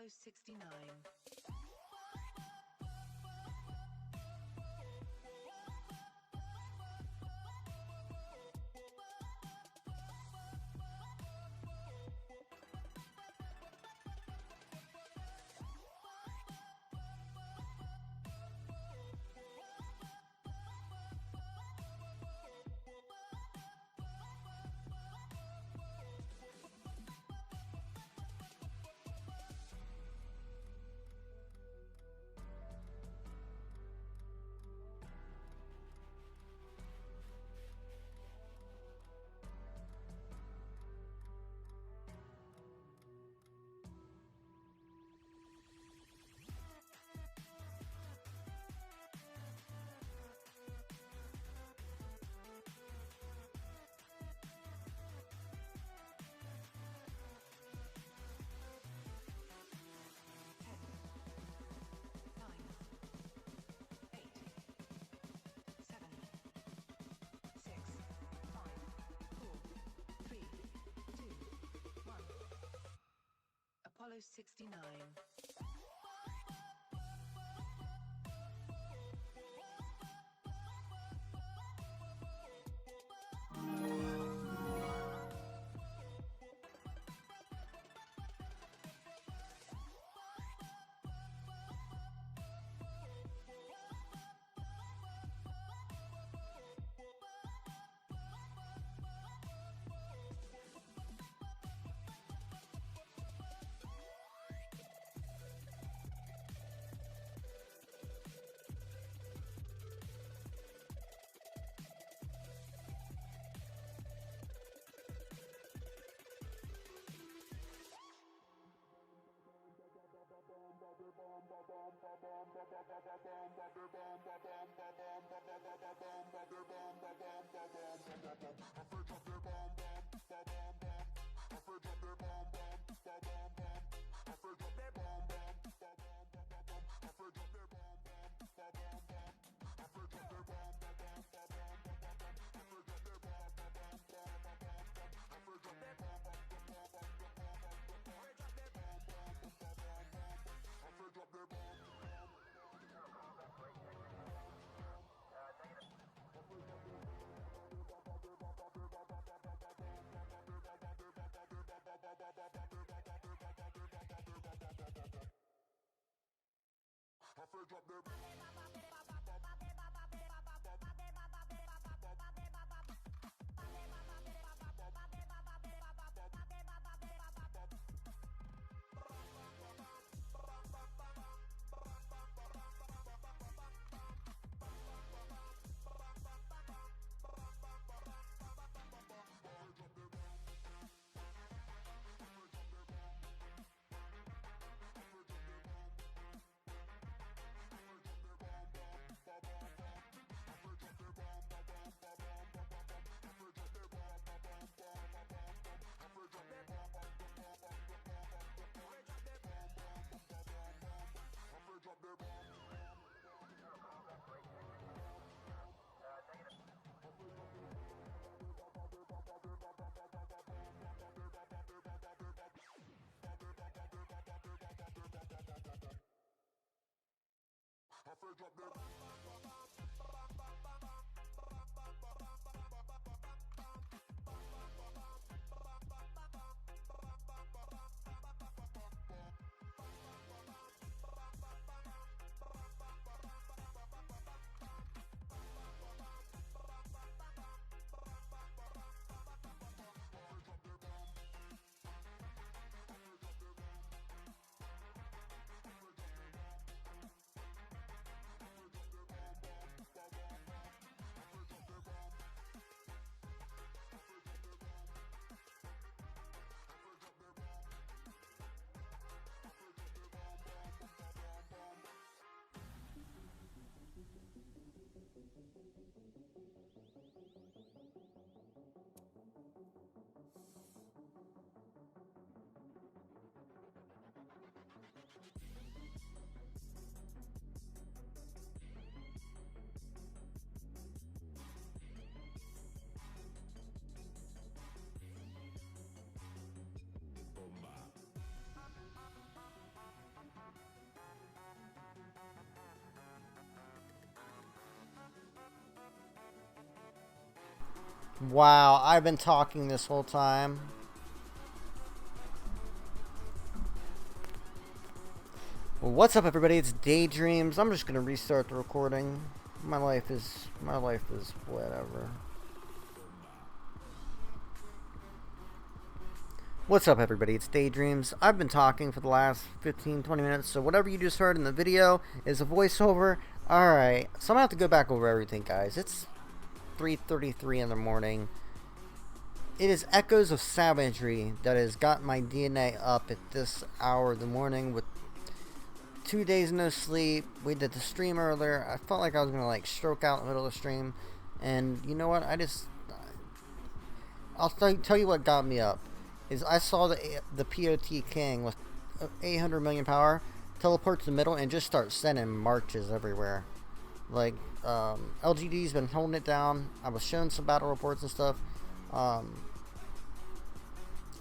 Apollo 69. Apollo 69. Wow, I've been talking this whole time. Well, what's up, everybody? It's Daydreams. I'm just gonna restart the recording. My life is whatever. What's up, everybody? It's Daydreams. I've been talking for the last 15-20 minutes, so whatever you just heard in the video is a voiceover. Alright, so I'm gonna have to go back over everything, guys. It's 3:33 in the morning. It is echoes of savagery that has got my DNA up at this hour of the morning with 2 days no sleep. We did the stream earlier. I felt like I was gonna like stroke out in the middle of the stream, and you know what? I'll tell you what got me up is I saw the POT King with 800 million power teleport to the middle and just start sending marches everywhere. Like LGD's been holding it down. I was showing some battle reports and stuff. I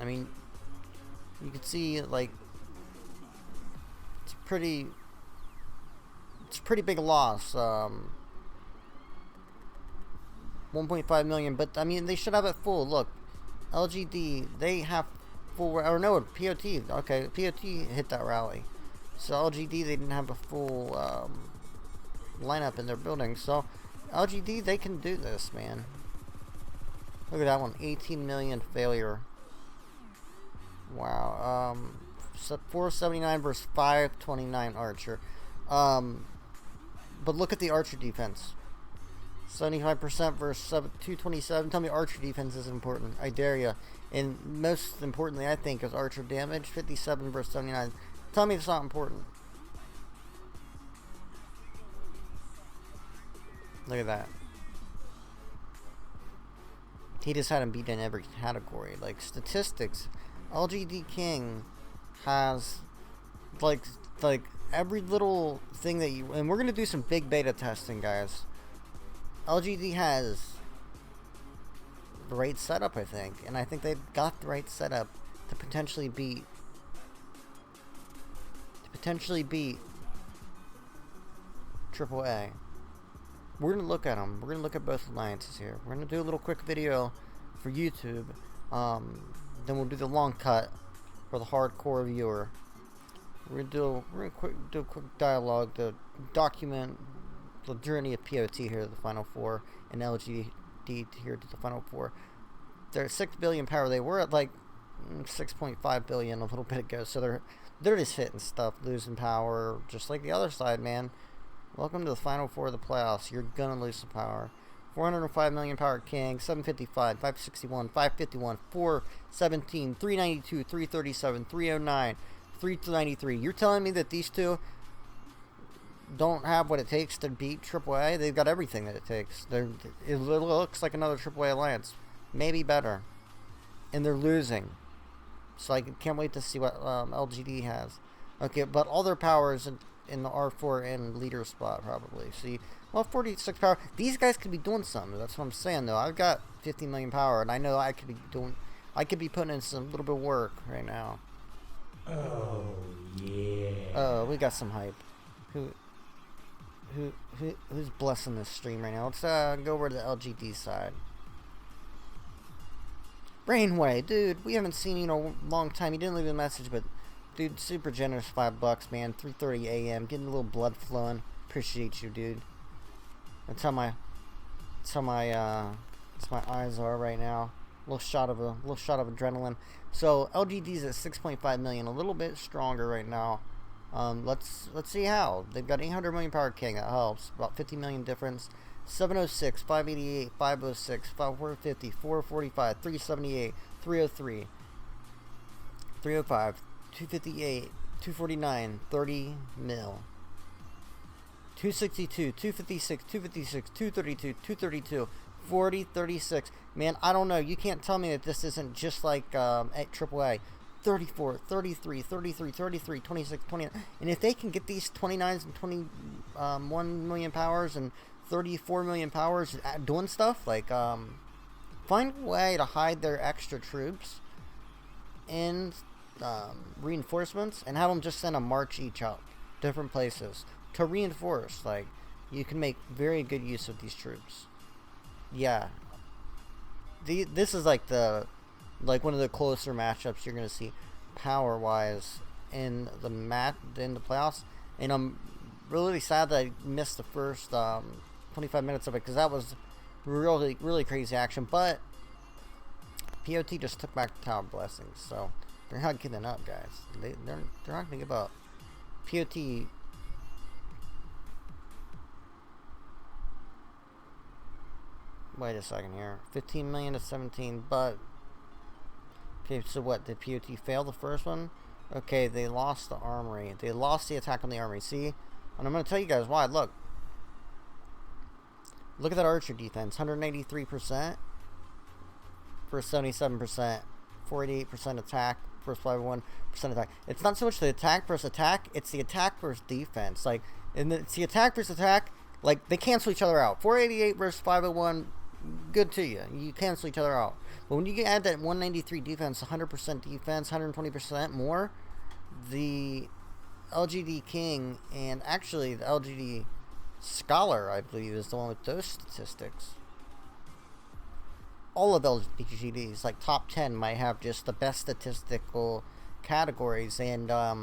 mean, you can see like it's a pretty big loss. 1.5 million, but I mean they should have it full. Look, LGD, they have full, or no, POT. Okay, POT hit that rally. So LGD, they didn't have a full lineup in their building. So LGD, they can do this, man. Look at that one, 18 million failure. Wow. 479 versus 529 Archer. But look at the Archer defense. 75% versus 227. Tell me Archer defense is important. I dare ya. And most importantly, I think, is Archer damage. 57 versus 79. Tell me it's not important. Look at that. He just had him beat in every category. Like, statistics. LGD King has, like every little thing that you... And we're going to do some big beta testing, guys. LGD has the right setup, I think. And I think they've got the right setup to potentially beat... AAA. We're going to look at them. We're going to look at both alliances here. We're going to do a little quick video for YouTube. Then we'll do the long cut for the hardcore viewer. We're going to do a quick dialogue to document the journey of POT here to the Final Four and LGD here to the Final Four. They're at 6 billion power. They were at like 6.5 billion a little bit ago. So they're just hitting stuff, losing power, just like the other side, man. Welcome to the Final Four of the playoffs. You're gonna lose some power. 405 million power King, 755, 561, 551, 417, 392, 337, 309, 393. You're telling me that these two don't have what it takes to beat AAA? They've got everything that it takes. It looks like another AAA alliance. Maybe better. And they're losing. So I can't wait to see what LGD has. Okay, but all their power is in the R4 and leader spot, probably. See, well, 46 power. These guys could be doing something. That's what I'm saying, though. I've got 50 million power, and I know I could be putting in some little bit of work right now. Oh yeah. Oh, we got some hype. Who's blessing this stream right now? Let's go over to the LGD side. RainWay, dude, we haven't seen you in a long time. You didn't leave a message, but dude, super generous, $5, man. 3:30 a.m. Getting a little blood flowing. Appreciate you, dude. That's how my eyes are right now. Little shot of adrenaline. So LGD's at 6.5 million, a little bit stronger right now. Let's see how. They've got 800 million power King. That helps. About 50 million difference. 706, 588, 506, 450, 445, 378, 303, 305, 258, 249, 30 mil. 262, 256, 256, 232, 232, 40, 36. Man, I don't know. You can't tell me that this isn't just like at AAA. 34, 33, 33, 33, 26, 29. And if they can get these 29s and 21 million powers and 34 million powers doing stuff, like find a way to hide their extra troops in reinforcements and have them just send a march each out different places to reinforce. Like, you can make very good use of these troops. Yeah. this is like one of the closer matchups you're gonna see power wise in the playoffs, and I'm really sad that I missed the first 25 minutes of it because that was really crazy action. But POT just took back the Tower Blessings, so they're not giving up, guys. They're not gonna give up. POT. Wait a second here. 15 million to 17, but okay. So what? Did POT fail the first one? Okay, they lost the armory. They lost the attack on the armory. See, and I'm gonna tell you guys why. Look at that archer defense. 183% for 77%, 48% attack versus 501% attack. It's not so much the attack versus attack; it's the attack versus defense. Like, and it's the attack versus attack. Like, they cancel each other out. 488 versus 501. Good to you. You cancel each other out. But when you add that 193 defense, 100% defense, 120% more, the LGD King and actually the LGD Scholar, I believe, is the one with those statistics. All of LGDs, like top 10, might have just the best statistical categories, and I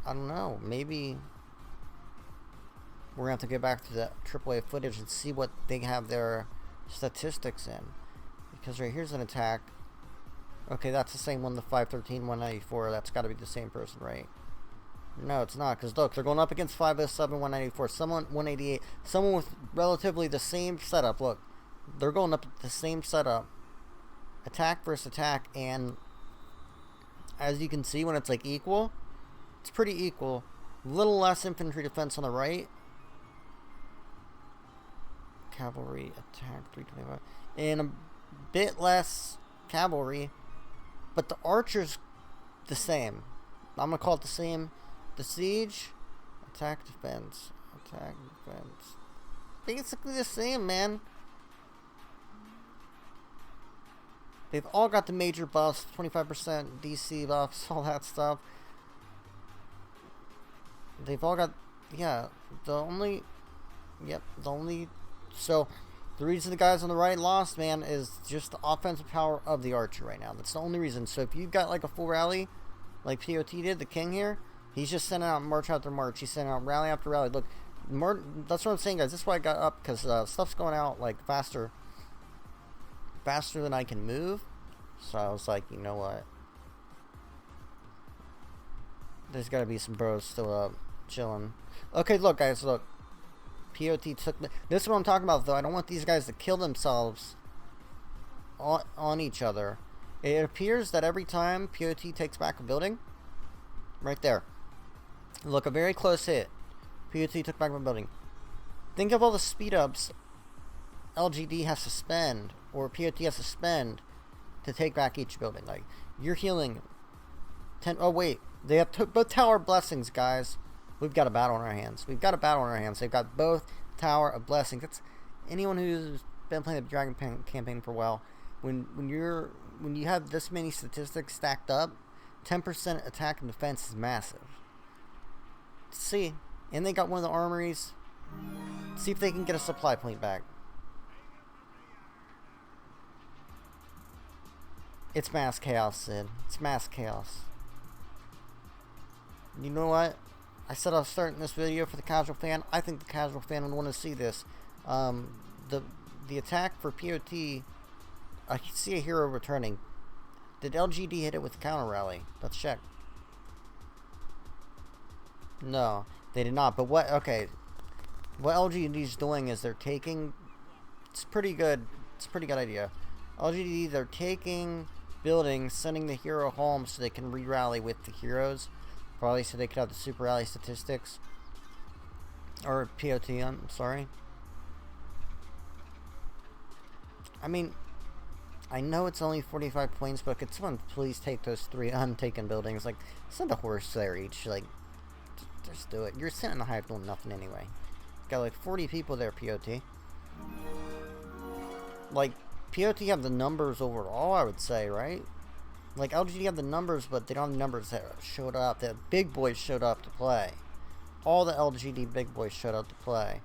don't know, maybe we're going to have to get back to the AAA footage and see what they have their statistics in. Because right here's an attack. Okay, that's the same one, the 513, 194. That's got to be the same person, right? No, it's not. Because look, they're going up against 507, 194. Someone, 188. Someone with relatively the same setup. Look, they're going up the same setup. Attack versus attack. And as you can see, when it's like equal, it's pretty equal. A little less infantry defense on the right. Cavalry attack 325 and a bit less cavalry, but the archers the same. I'm gonna call it the same. The siege, attack defense, basically the same, man. They've all got the major buffs, 25% DC buffs, all that stuff. They've all got, yeah. So, the reason the guys on the right lost, man, is just the offensive power of the archer right now. That's the only reason. So, if you've got like a full rally, like POT did, the king here, he's just sending out march after march. He's sending out rally after rally. Look, that's what I'm saying, guys. This is why I got up, because stuff's going out like faster than I can move. So, I was like, you know what? There's got to be some bros still up, chilling. Okay, look, guys, look. POT took this is what I'm talking about, though. I don't want these guys to kill themselves on each other. It appears that every time POT takes back a building, right there, look, a very close hit. POT took back a building. Think of all the speed ups LGD has to spend, or POT has to spend, to take back each building. Like, you're healing 10. Oh wait, they have both tower blessings, guys. We've got a battle on our hands. They've got both Tower of Blessings. That's anyone who's been playing the Dragon campaign for a while. When you have this many statistics stacked up, 10% attack and defense is massive. See, and they got one of the armories. See if they can get a supply point back. It's mass chaos, Sid. It's mass chaos. You know what? I said I was starting this video for the casual fan. I think the casual fan would want to see this. The attack for POT, I see a hero returning. Did LGD hit it with the counter rally? Let's check. No, they did not. But what LGD is doing is they're taking, it's pretty good idea. LGD, they're taking buildings, sending the hero home so they can re-rally with the heroes. Probably so they could have the super rally statistics. Or POT, I'm sorry. I mean, I know it's only 45 points, but could someone please take those 3 untaken buildings? Like, send a horse there each. Like, just do it. You're sitting in the hive doing nothing anyway. Got like 40 people there, POT. Like, POT have the numbers overall, I would say, right? Like, LGD have the numbers, but they don't have the numbers that showed up. The big boys showed up to play. All the LGD big boys showed up to play.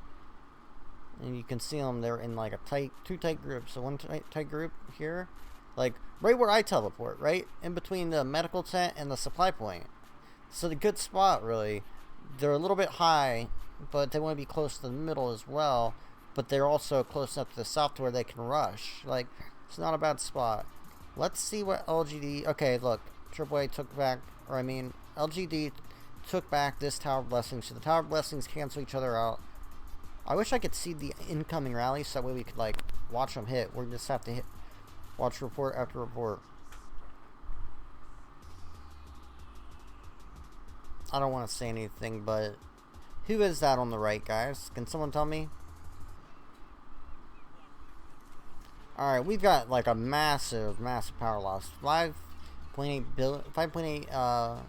And you can see them, they're in like a two tight groups. So one tight group here, like right where I teleport, right in between the medical tent and the supply point. So the good spot, really. They're a little bit high, but they want to be close to the middle as well. But they're also close enough to the south to where they can rush. Like, it's not a bad spot. Let's see what LGD... Okay, look. AAA took back... Or, I mean, LGD took back this Tower of Blessings. So the Tower of Blessings cancel each other out. I wish I could see the incoming rallies so that way we could, like, watch them hit. We just have to watch report after report. I don't want to say anything, but who is that on the right, guys? Can someone tell me? Alright, we've got like a massive power loss. 5.8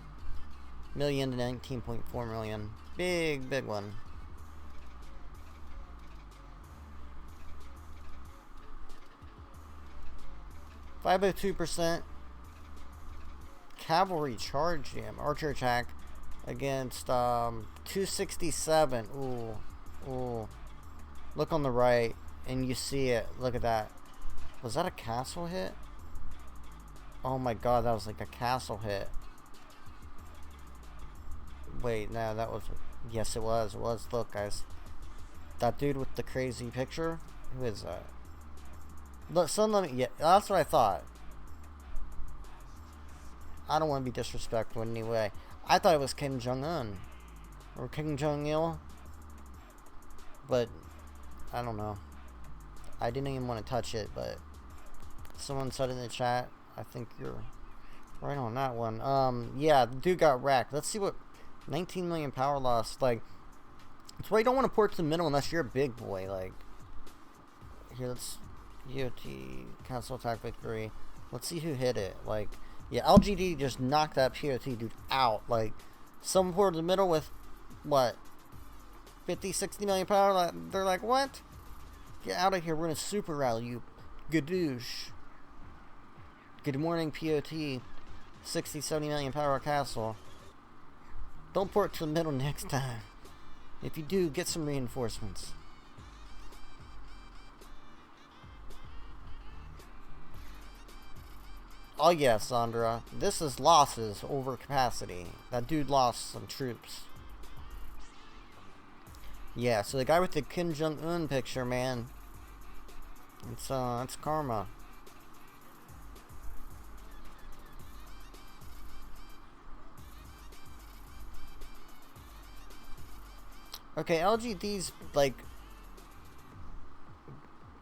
million to 19.4 million. Big one. %. Cavalry charge jam. Archer attack against 267. Ooh. Look on the right and you see it. Look at that. Was that a castle hit? Oh my god, that was like a castle hit. Wait, no, that was... Yes, it was. It was. Look, guys. That dude with the crazy picture? Who is that? Look, yeah, that's what I thought. I don't want to be disrespectful in any way. I thought it was Kim Jong-un. Or Kim Jong-il. But, I don't know. I didn't even want to touch it, but... Someone said in the chat, I think you're right on that one. Yeah, the dude got wrecked. Let's see what... 19 million power loss. Like, that's why you don't want to port to the middle unless you're a big boy. Like, here, let's... POT, cancel attack victory. Let's see who hit it. Like, yeah, LGD just knocked that POT dude out. Like, someone poured in the middle with, what, 50, 60 million power? Like, they're like, what? Get out of here. We're going to super rally you. Gadoosh. Good morning, POT. 60, 70 million power castle. Don't port to the middle next time. If you do, get some reinforcements. Oh yeah, Sandra. This is losses over capacity. That dude lost some troops. Yeah, so the guy with the Kim Jong-un picture, man. It's karma. Okay, LGD's like...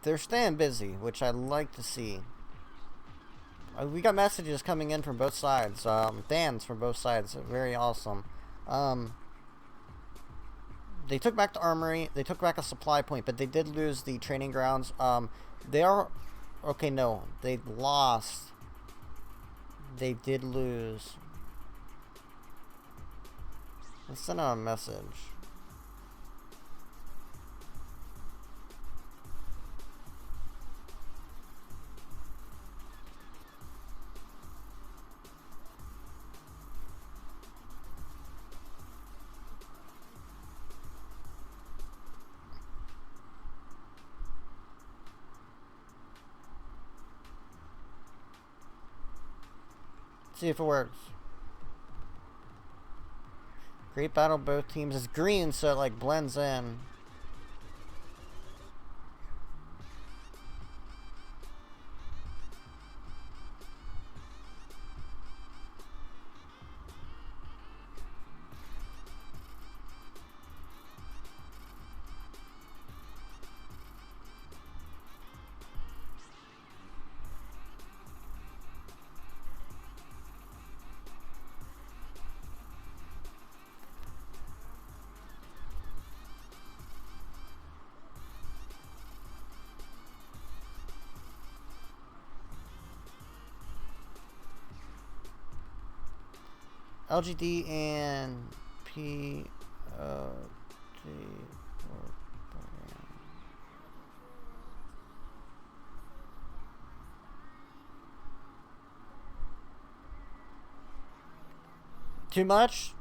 They're staying busy, which I like to see. We got messages coming in from both sides. Fans from both sides. Very awesome. They took back the armory. They took back a supply point, but they did lose the training grounds. They are... Okay, no. They lost. They did lose. Let's send out a message. See if it works. Great battle, both teams. It's green, so it like blends in. LGD and POT. Too much?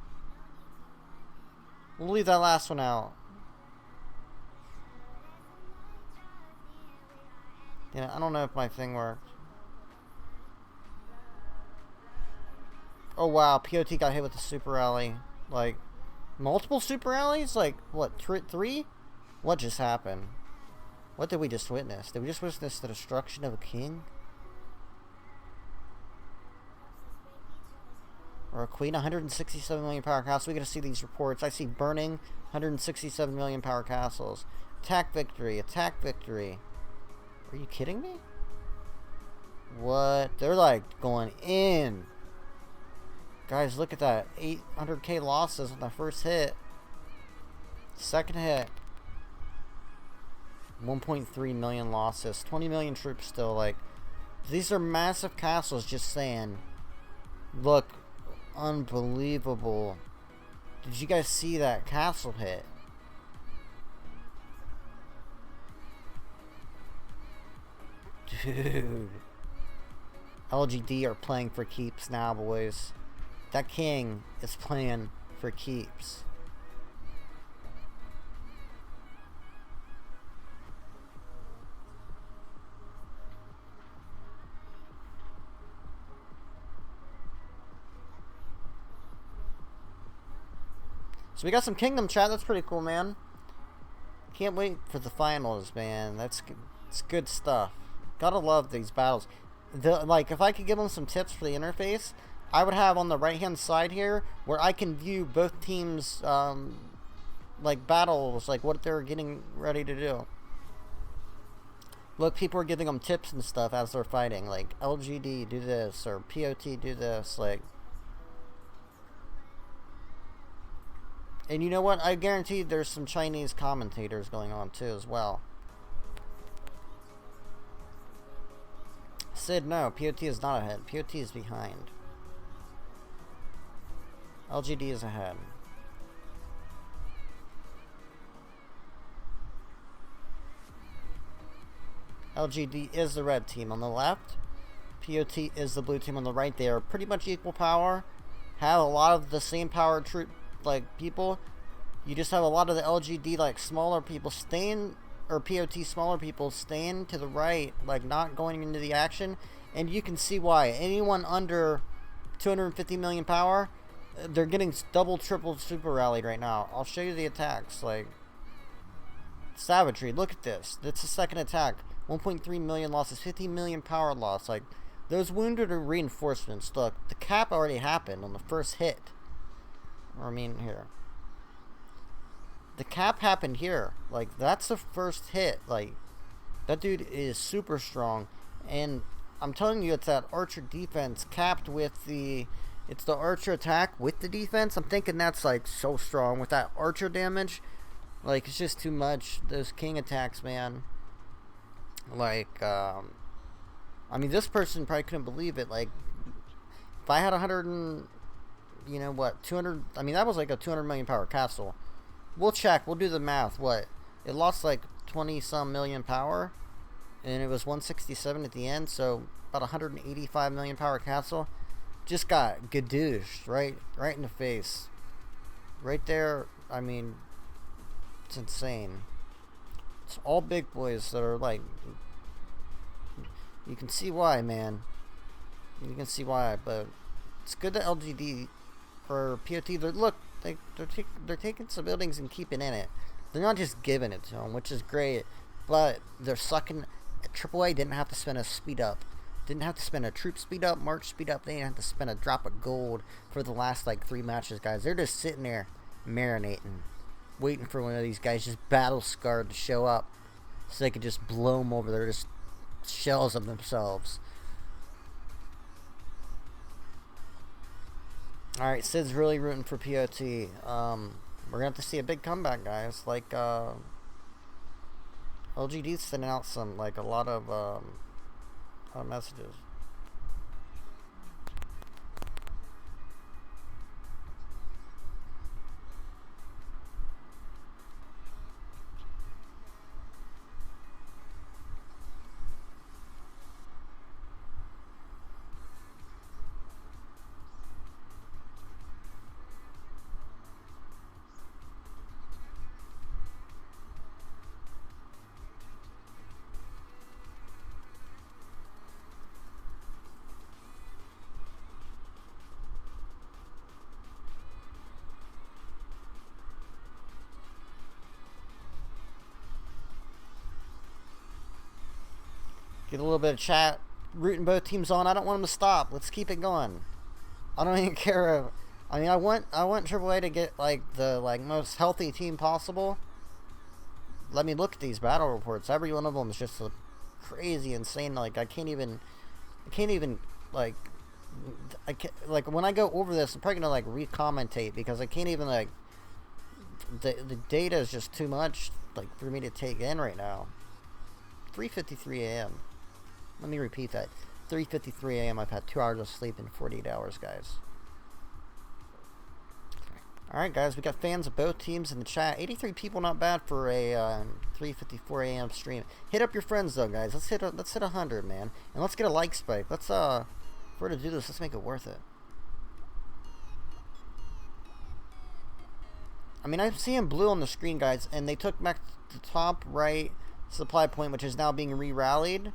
We'll leave that last one out. Yeah, I don't know if my thing worked. Oh wow, POT got hit with a super rally. Like, multiple super rallies? Like, what, 3? What just happened? What did we just witness? Did we just witness the destruction of a king? Or a queen? 167 million power castles. We gotta see these reports. I see burning 167 million power castles. Attack victory. Attack victory. Are you kidding me? What? They're like going in. Guys, look at that. 800k losses on the first hit. Second hit. 1.3 million losses. 20 million troops still. Like, these are massive castles, just saying. Look, unbelievable. Did you guys see that castle hit? Dude. LGD are playing for keeps now, boys. That king is playing for keeps. So we got some kingdom chat. That's pretty cool, man. Can't wait for the finals, man. That's good. It's good stuff. Gotta love these battles. Like, if I could give them some tips for the interface, I would have on the right-hand side here where I can view both teams, like, battles, like, what they're getting ready to do. Look, people are giving them tips and stuff as they're fighting. Like, LGD, do this, or POT, do this, like... And you know what? I guarantee there's some Chinese commentators going on, too, as well. Sid, no, POT is not ahead. POT is behind. LGD is ahead. LGD is the red team on the left. POT is the blue team on the right. They are pretty much equal power. Have a lot of the same power troop, like, people. You just have a lot of the LGD, like, smaller people staying, or POT smaller people staying to the right, like, not going into the action. And you can see why. Anyone under 250 million power, they're getting double, triple super rallied right now. I'll show you the attacks. Like, savagery. Look at this. That's the second attack. 1.3 million losses. 15 million power loss. Like, those wounded are reinforcements. Look, the cap already happened on the first hit. Or, I mean, here. The cap happened here. Like, that's the first hit. Like, that dude is super strong. And I'm telling you, it's that archer defense capped with the... It's the archer attack with the defense. I'm thinking that's, like, so strong. With that archer damage, like, it's just too much. Those king attacks, man. Like, I mean, this person probably couldn't believe it. Like, if I had 100 and... You know what? 200... I mean, that was like a 200 million power castle. We'll check. We'll do the math. What? It lost, like, 20-some million power. And it was 167 at the end. So, about 185 million power castle. Just got gadooshed, right in the face. Right there, I mean, it's insane. It's all big boys that are like, you can see why, man. You can see why, but it's good that LGD or POT, they're taking some buildings and keeping in it. They're not just giving it to them, which is great, but they're sucking. AAA didn't have to spend a speed up. Didn't have to spend a troop speed up, march speed up. They didn't have to spend a drop of gold for the last, like, 3 matches, guys. They're just sitting there marinating, waiting for one of these guys just battle scarred to show up so they could just blow them over. They're just shells of themselves. Alright, Sid's really rooting for POT. We're gonna have to see a big comeback, guys. Like, LGD's sending out some, like, a lot of messages. Get a little bit of chat. Rooting both teams on. I don't want them to stop. Let's keep it going. I don't even care. I mean, I want AAA to get like the most healthy team possible. Let me look at these battle reports. Every one of them is just crazy, insane. Like I can't even like when I go over this, I'm probably gonna like re-commentate because I can't even like the data is just too much like for me to take in right now. 3:53 a.m. Let me repeat that. 3:53 a.m. I've had 2 hours of sleep in 48 hours, guys. Alright, guys, we got fans of both teams in the chat. 83 people, not bad for a 3:54 a.m. stream. Hit up your friends, though, guys. Let's hit 100, man. And let's get a like spike. Let's, if we're to do this, let's make it worth it. I mean, I'm seeing blue on the screen, guys, and they took back the top right supply point, which is now being re-rallied.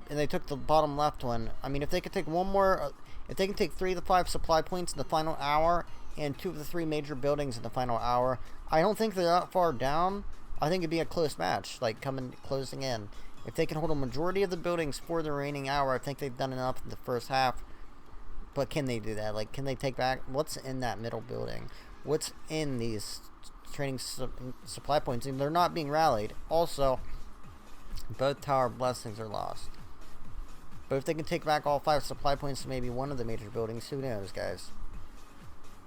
And they took the bottom left one. I mean, if they could take one more, if they can take 3 of the 5 supply points in the final hour and 2 of the 3 major buildings in the final hour, I don't think they're that far down. I think it'd be a close match, like closing in. If they can hold a majority of the buildings for the remaining hour, I think they've done enough in the first half. But can they do that? Like, can they take back what's in that middle building? What's in these training supply points? And they're not being rallied. Also, both tower blessings are lost. But if they can take back all 5 supply points to maybe one of the major buildings, who knows, guys?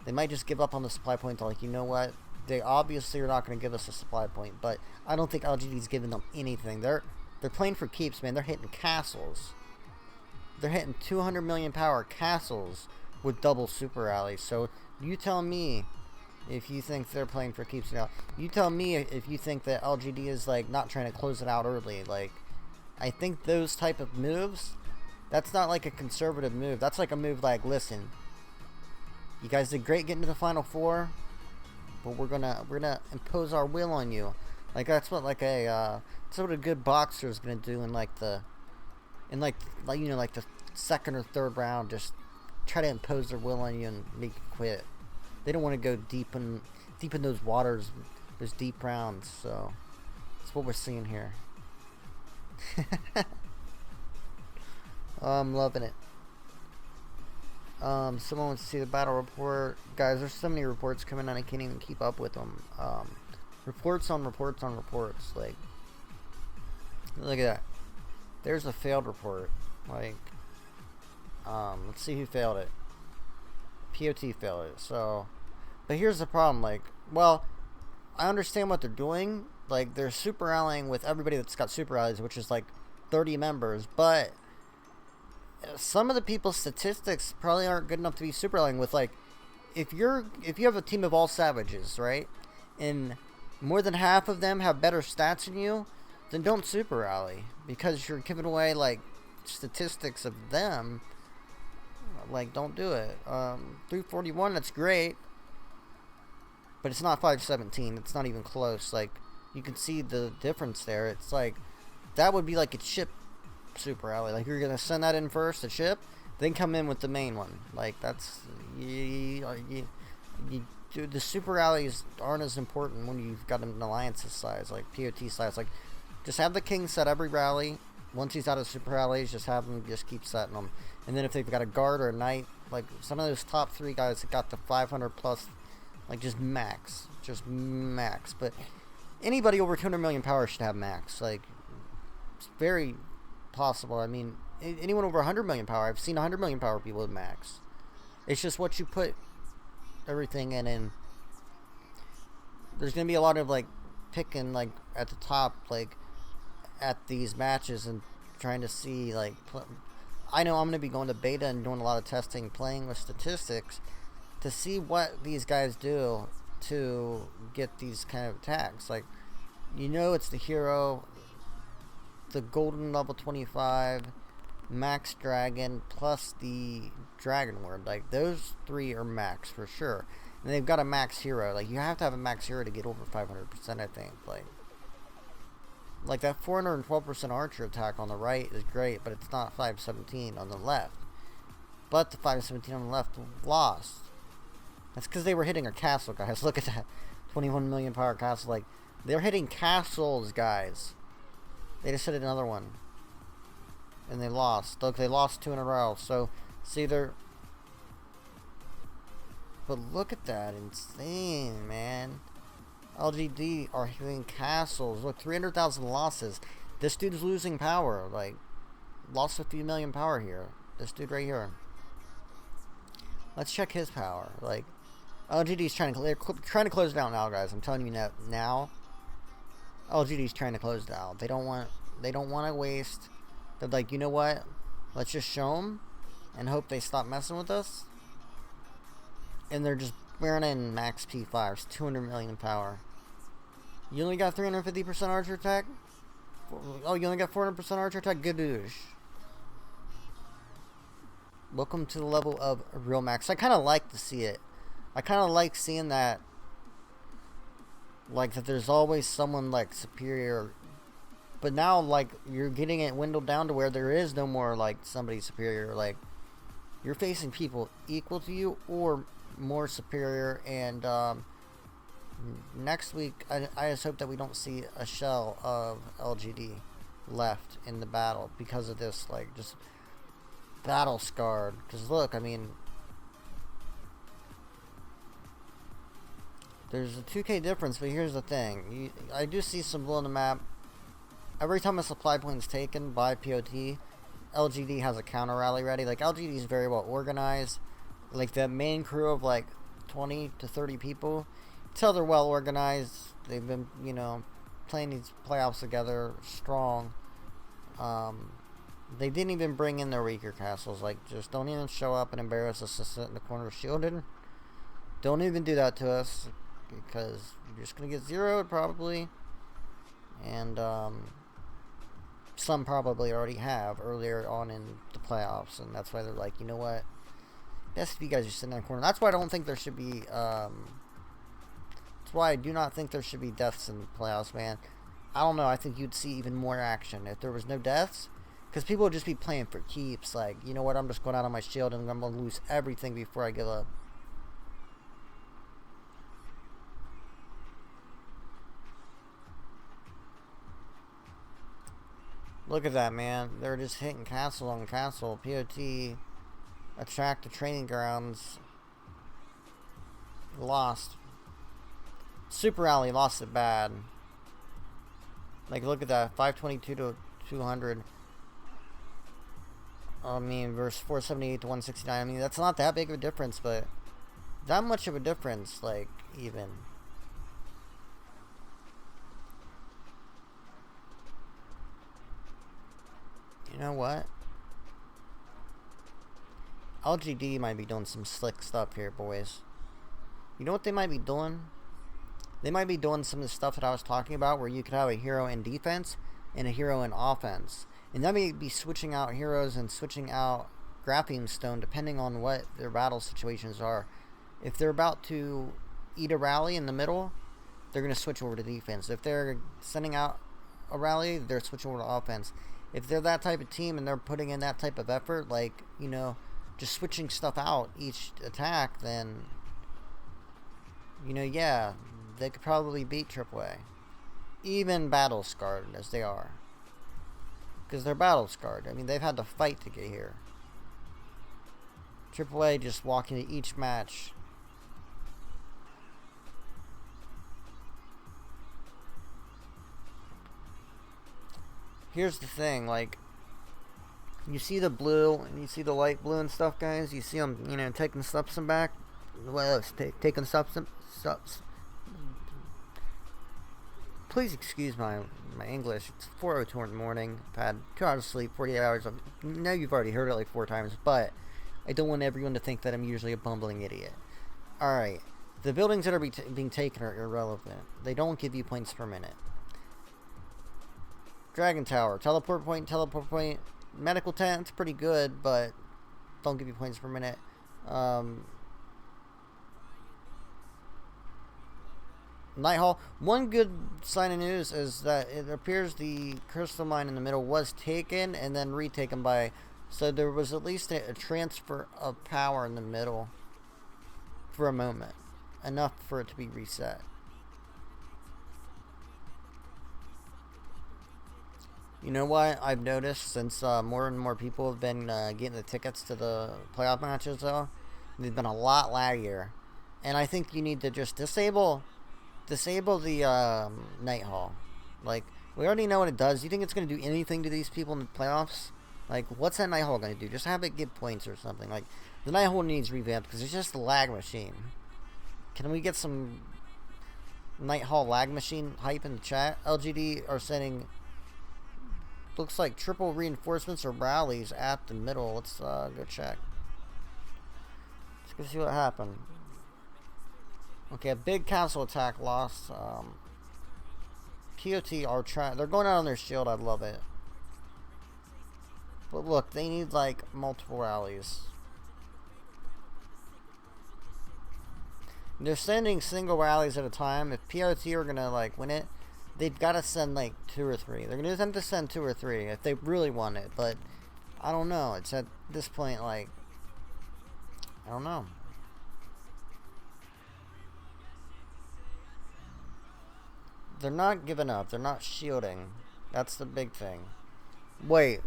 They might just give up on the supply point. Like, you know what? They obviously are not going to give us a supply point. But I don't think LGD's giving them anything. They're playing for keeps, man. They're hitting castles. They're hitting 200 million power castles with double super rallies. So you tell me if you think they're playing for keeps now. You tell me if you think that LGD is like not trying to close it out early. Like, I think those type of moves, that's not like a conservative move. That's like a move like, listen, you guys did great getting to the final 4, but we're gonna impose our will on you. Like that's what like that's what a good boxer is gonna do in like the you know, like the 2nd or 3rd round. Just try to impose their will on you and make you quit. They don't want to go deep in those waters, those deep rounds. So that's what we're seeing here. I'm loving it. Someone wants to see the battle report. Guys, there's so many reports coming in, I can't even keep up with them. Reports on reports on reports. Like, look at that. There's a failed report. Like, let's see who failed it. POT failed it. So, but here's the problem. Like, well, I understand what they're doing. Like, they're super rallying with everybody that's got super rallies, which is like 30 members. But some of the people's statistics probably aren't good enough to be super rallying with. Like, if you have a team of all savages, right, and more than half of them have better stats than you, then don't super rally, because you're giving away like statistics of them. Like, don't do it. 341, that's great, but it's not 517. It's not even close. Like, you can see the difference there. It's like, that would be like a chip super rally. Like, you're gonna send that in first, the chip, then come in with the main one. Like, that's the super rallies aren't as important when you've got an alliance's size, like POT size. Like, just have the king set every rally. Once he's out of super rallies, just have him just keep setting them. And then if they've got a guard or a knight, like some of those top 3 guys that got the 500 plus, like just max. But anybody over 200 million power should have max. Like, it's very possible. I mean, anyone over 100 million power, I've seen 100 million power people with max. It's just what you put everything in, and there's gonna be a lot of like picking like at the top, like at these matches, and trying to see like I know I'm gonna be going to beta and doing a lot of testing, playing with statistics to see what these guys do to get these kind of attacks. Like, you know, it's the hero, the golden level 25, max dragon, plus the dragon word. Like, those 3 are max for sure. And they've got a max hero. Like, you have to have a max hero to get over 500%, I think. Like that 412% archer attack on the right is great, but it's not 517 on the left. But the 517 on the left lost. That's because they were hitting a castle, guys. Look at that. 21 million power castle. Like, they're hitting castles, guys. They just hit another one. And they lost. Look, they lost 2 in a row. So, see, they're... But look at that. Insane, man. LGD are hitting castles. Look, 300,000 losses. This dude is losing power. Like, lost a few million power here. This dude right here. Let's check his power. Like, LGD's trying to close down now, guys. I'm telling you now. LGD's trying to close down. They don't want to waste. They're like, you know what? Let's just show them and hope they stop messing with us. And they're just wearing in max P5s, 200 million power. You only got 350% archer attack? Oh, you only got 400% archer attack? Good news. Welcome to the level of real max. I kind of like to see it. I kind of like seeing that. Like, that there's always someone, like, superior. But now, like, you're getting it dwindled down to where there is no more, like, somebody superior. Like, you're facing people equal to you or more superior. And, next week, I just hope that we don't see a shell of LGD left in the battle because of this, like, just battle scarred. Because, look, I mean, there's a 2k difference, but here's the thing. I do see some blue on the map. Every time a supply point is taken by POT, LGD has a counter rally ready. Like, LGD is very well organized. Like, the main crew of, like, 20 to 30 people, tell they're well organized. They've been, you know, playing these playoffs together strong. They didn't even bring in their weaker castles. Like, just don't even show up and embarrass us to sit in the corner shielded. Don't even do that to us, because you're just going to get zeroed probably. And some probably already have earlier on in the playoffs, and that's why they're like, you know what, best if you guys are sitting in the corner. That's why I don't think there should be that's why I do not think there should be deaths in the playoffs, man. I don't know, I think you'd see even more action if there was no deaths, because people would just be playing for keeps. Like, you know what, I'm just going out on my shield and I'm going to lose everything before I give up. Look at that, man. They're just hitting castle on castle. POT attract the training grounds. Lost. Super Rally lost it bad. Like, look at that. 522 to 200. I mean, versus 478 to 169. I mean, that's not that big of a difference, but that much of a difference, like, even. You know what? LGD might be doing some slick stuff here, boys. You know what they might be doing? They might be doing some of the stuff that I was talking about, where you could have a hero in defense and a hero in offense. And that may be switching out heroes and switching out Graphene Stone depending on what their battle situations are. If they're about to eat a rally in the middle, they're going to switch over to defense. If they're sending out a rally, they're switching over to offense. If they're that type of team and they're putting in that type of effort, like, you know, just switching stuff out each attack, then, you know, yeah, they could probably beat AAA. Even battle scarred as they are. Because they're battle scarred. I mean, they've had to fight to get here. AAA just walking to each match. Here's the thing, like, you see the blue and you see the light blue and stuff, guys. You see them, you know, taking substance back. Well, taking substance. Please excuse my English. It's 4:02 in the morning. I've had 2 hours of sleep, 48 hours. I know you've already heard it like 4 times, but I don't want everyone to think that I'm usually a bumbling idiot. Alright, the buildings that are being taken are irrelevant. They don't give you points per minute. Dragon Tower, teleport point, medical tent, it's pretty good, but don't give you points per minute. Night Hall, one good sign of news is that it appears the crystal mine in the middle was taken and then retaken by, so there was at least a transfer of power in the middle for a moment, enough for it to be reset. You know what I've noticed since more and more people have been getting the tickets to the playoff matches, though? They've been a lot laggier. And I think you need to just disable the Night Hall. Like, we already know what it does. Do you think it's going to do anything to these people in the playoffs? Like, what's that Night Hall going to do? Just have it give points or something. Like, the Night Hall needs revamped because it's just a lag machine. Can we get some Night Hall lag machine hype in the chat? LGD are sending, looks like triple reinforcements or rallies at the middle. Let's go check. Let's go see what happened. Okay, a big castle attack lost. POT are trying. They're going out on their shield. I love it. But look, they need like multiple rallies. They're sending single rallies at a time. If POT are gonna like win it, they've got to send like 2 or 3. They're gonna attempt to send 2 or 3 if they really want it. But I don't know. It's at this point like I don't know. They're not giving up. They're not shielding. That's the big thing. Wait.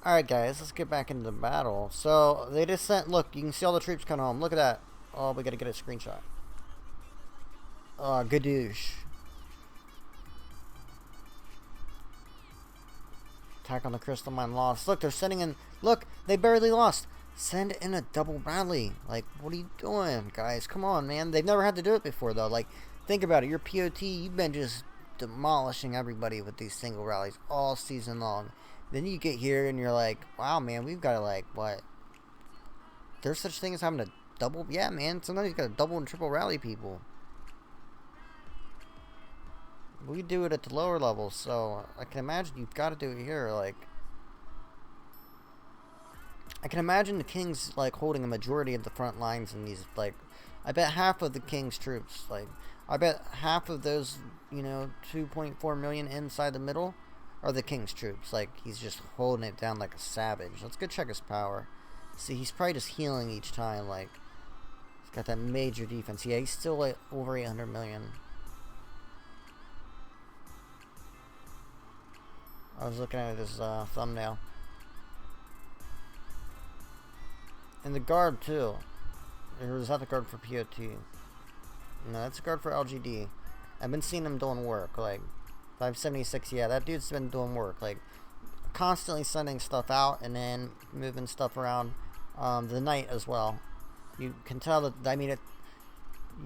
Alright guys, let's get back into the battle. So, they just sent, look, you can see all the troops coming home. Look at that. Oh, we gotta get a screenshot. Oh, gadoosh. Attack on the crystal mine lost. Look, they're sending in, look, they barely lost. Send in a double rally. Like, what are you doing, guys? Come on, man. They've never had to do it before, though. Like, think about it. Your POT, you've been just demolishing everybody with these single rallies all season long. Then you get here and you're like, wow, man, we've got to, like, what? There's such thing as having to double? Yeah, man, sometimes you got to double and triple rally people. We do it at the lower levels, so I can imagine you've got to do it here. Like, I can imagine the Kings, like, holding a majority of the front lines in these, like, I bet half of the King's troops, like, I bet half of those, you know, 2.4 million inside the middle are the King's troops. Like, he's just holding it down like a savage. Let's go check his power. See, he's probably just healing each time. Like, he's got that major defense. Yeah, he's still like over 800 million. I was looking at his thumbnail. And the guard, too. Or is that the guard for POT? No, that's a guard for LGD. I've been seeing him doing work. Like, 576, yeah, that dude's been doing work, like, constantly sending stuff out and then moving stuff around. The knight as well. You can tell that, I mean,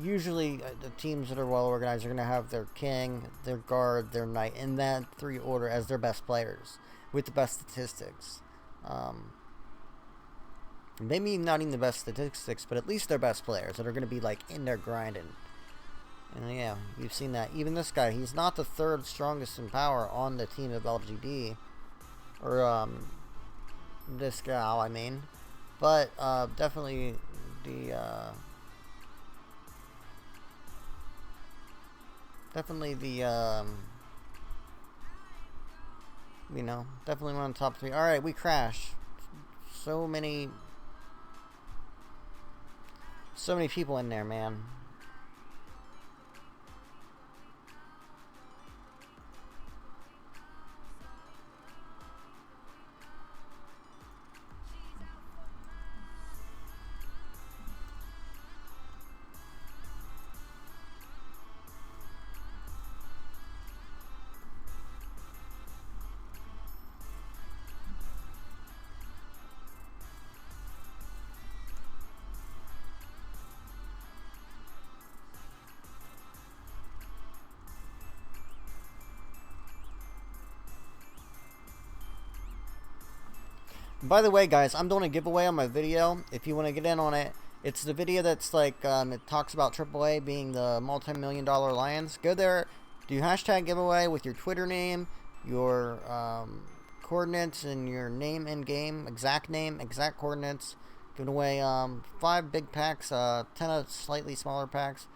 usually the teams that are well organized are going to have their king, their guard, their knight, in that 3 order as their best players, with the best statistics. Maybe not even the best statistics, but at least their best players that are going to be, like, in there grinding. And yeah, you've seen that. Even this guy, he's not the 3rd strongest in power on the team of LGD. Or, this gal, I mean. But, definitely the, you know, definitely one of the top 3. Alright, we crash. So many people in there, man. By the way, guys, I'm doing a giveaway on my video. If you want to get in on it, it's the video that's like, it talks about AAA being the multi-million-dollar alliance. Go there, do hashtag giveaway with your Twitter name, your coordinates and your name in game, exact name, exact coordinates. Giving away 5 big packs, 10 of slightly smaller packs,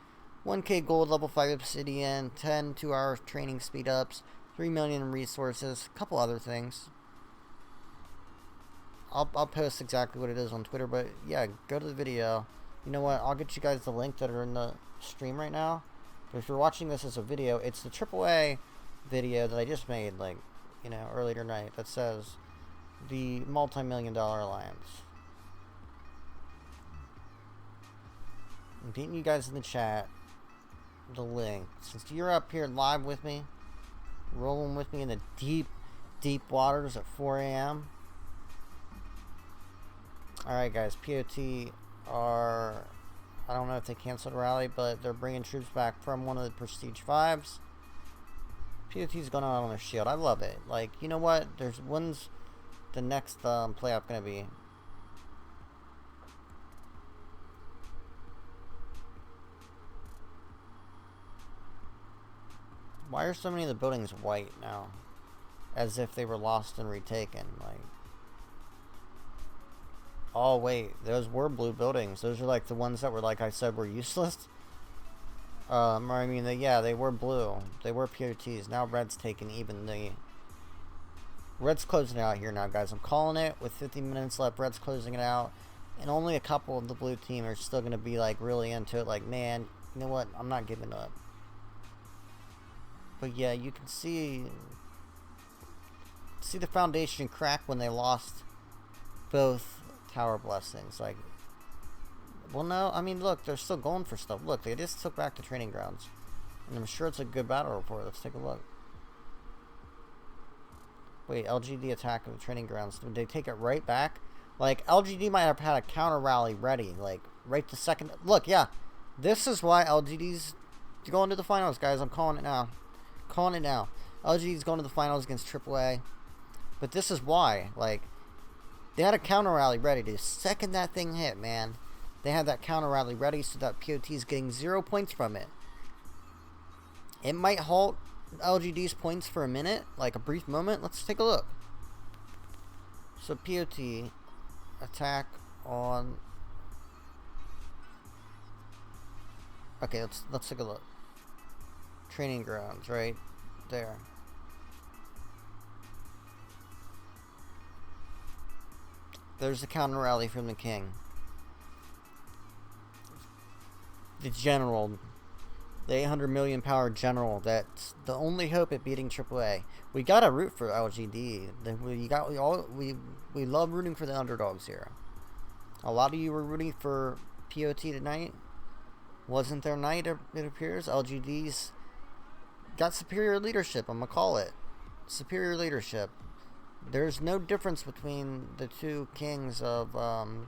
1k gold, level 5 obsidian, 10 2-hour training speed ups, 3 million resources, a couple other things. I'll post exactly what it is on Twitter, but yeah, go to the video. You know what? I'll get you guys the link that are in the stream right now. But if you're watching this as a video, it's the AAA video that I just made, like, you know, earlier tonight, that says the multi-million-dollar alliance. I'm getting you guys in the chat the link. Since you're up here live with me, rolling with me in the deep, deep waters at 4 a.m. Alright guys, POT are, I don't know if they canceled rally, but they're bringing troops back from one of the Prestige 5s. POT's going out on their shield. I love it. Like, you know what? When's the next playoff going to be? Why are so many of the buildings white now? As if they were lost and retaken. Like, oh wait, those were blue buildings. Those are like the ones that were, like I said, were useless. I mean, they were blue. They were POTs. Now red's taking even the... Red's closing it out here now, guys. I'm calling it. With 50 minutes left, red's closing it out. And only a couple of the blue team are still going to be, like, really into it. Like, man, you know what? I'm not giving up. But yeah, you can see the foundation crack when they lost both tower blessings. Like, well, no, I mean, look, they're still going for stuff. Look, they just took back the training grounds, and I'm sure it's a good battle report. Let's take a look. Wait, LGD attack of the training grounds. Did they take it right back? Like, LGD might have had a counter rally ready, like right the second. Look, yeah, this is why LGD's going to the finals, guys. I'm calling it now. Calling it now. LGD's going to the finals against AAA. But this is why. Like, they had a counter rally ready. The second that thing hit, man, they had that counter rally ready so that POT is getting 0 points from it. It might halt LGD's points for a minute, like a brief moment. Let's take a look. So POT attack on. Okay, let's take a look. Training grounds, right there. There's the counter rally from the king. The general, the 800 million power general. That's the only hope at beating AAA. We gotta root for LGD. We love rooting for the underdogs here. A lot of you were rooting for POT tonight. Wasn't their night? It appears LGD's got superior leadership. I'm gonna call it superior leadership. There's no difference between the two kings of POT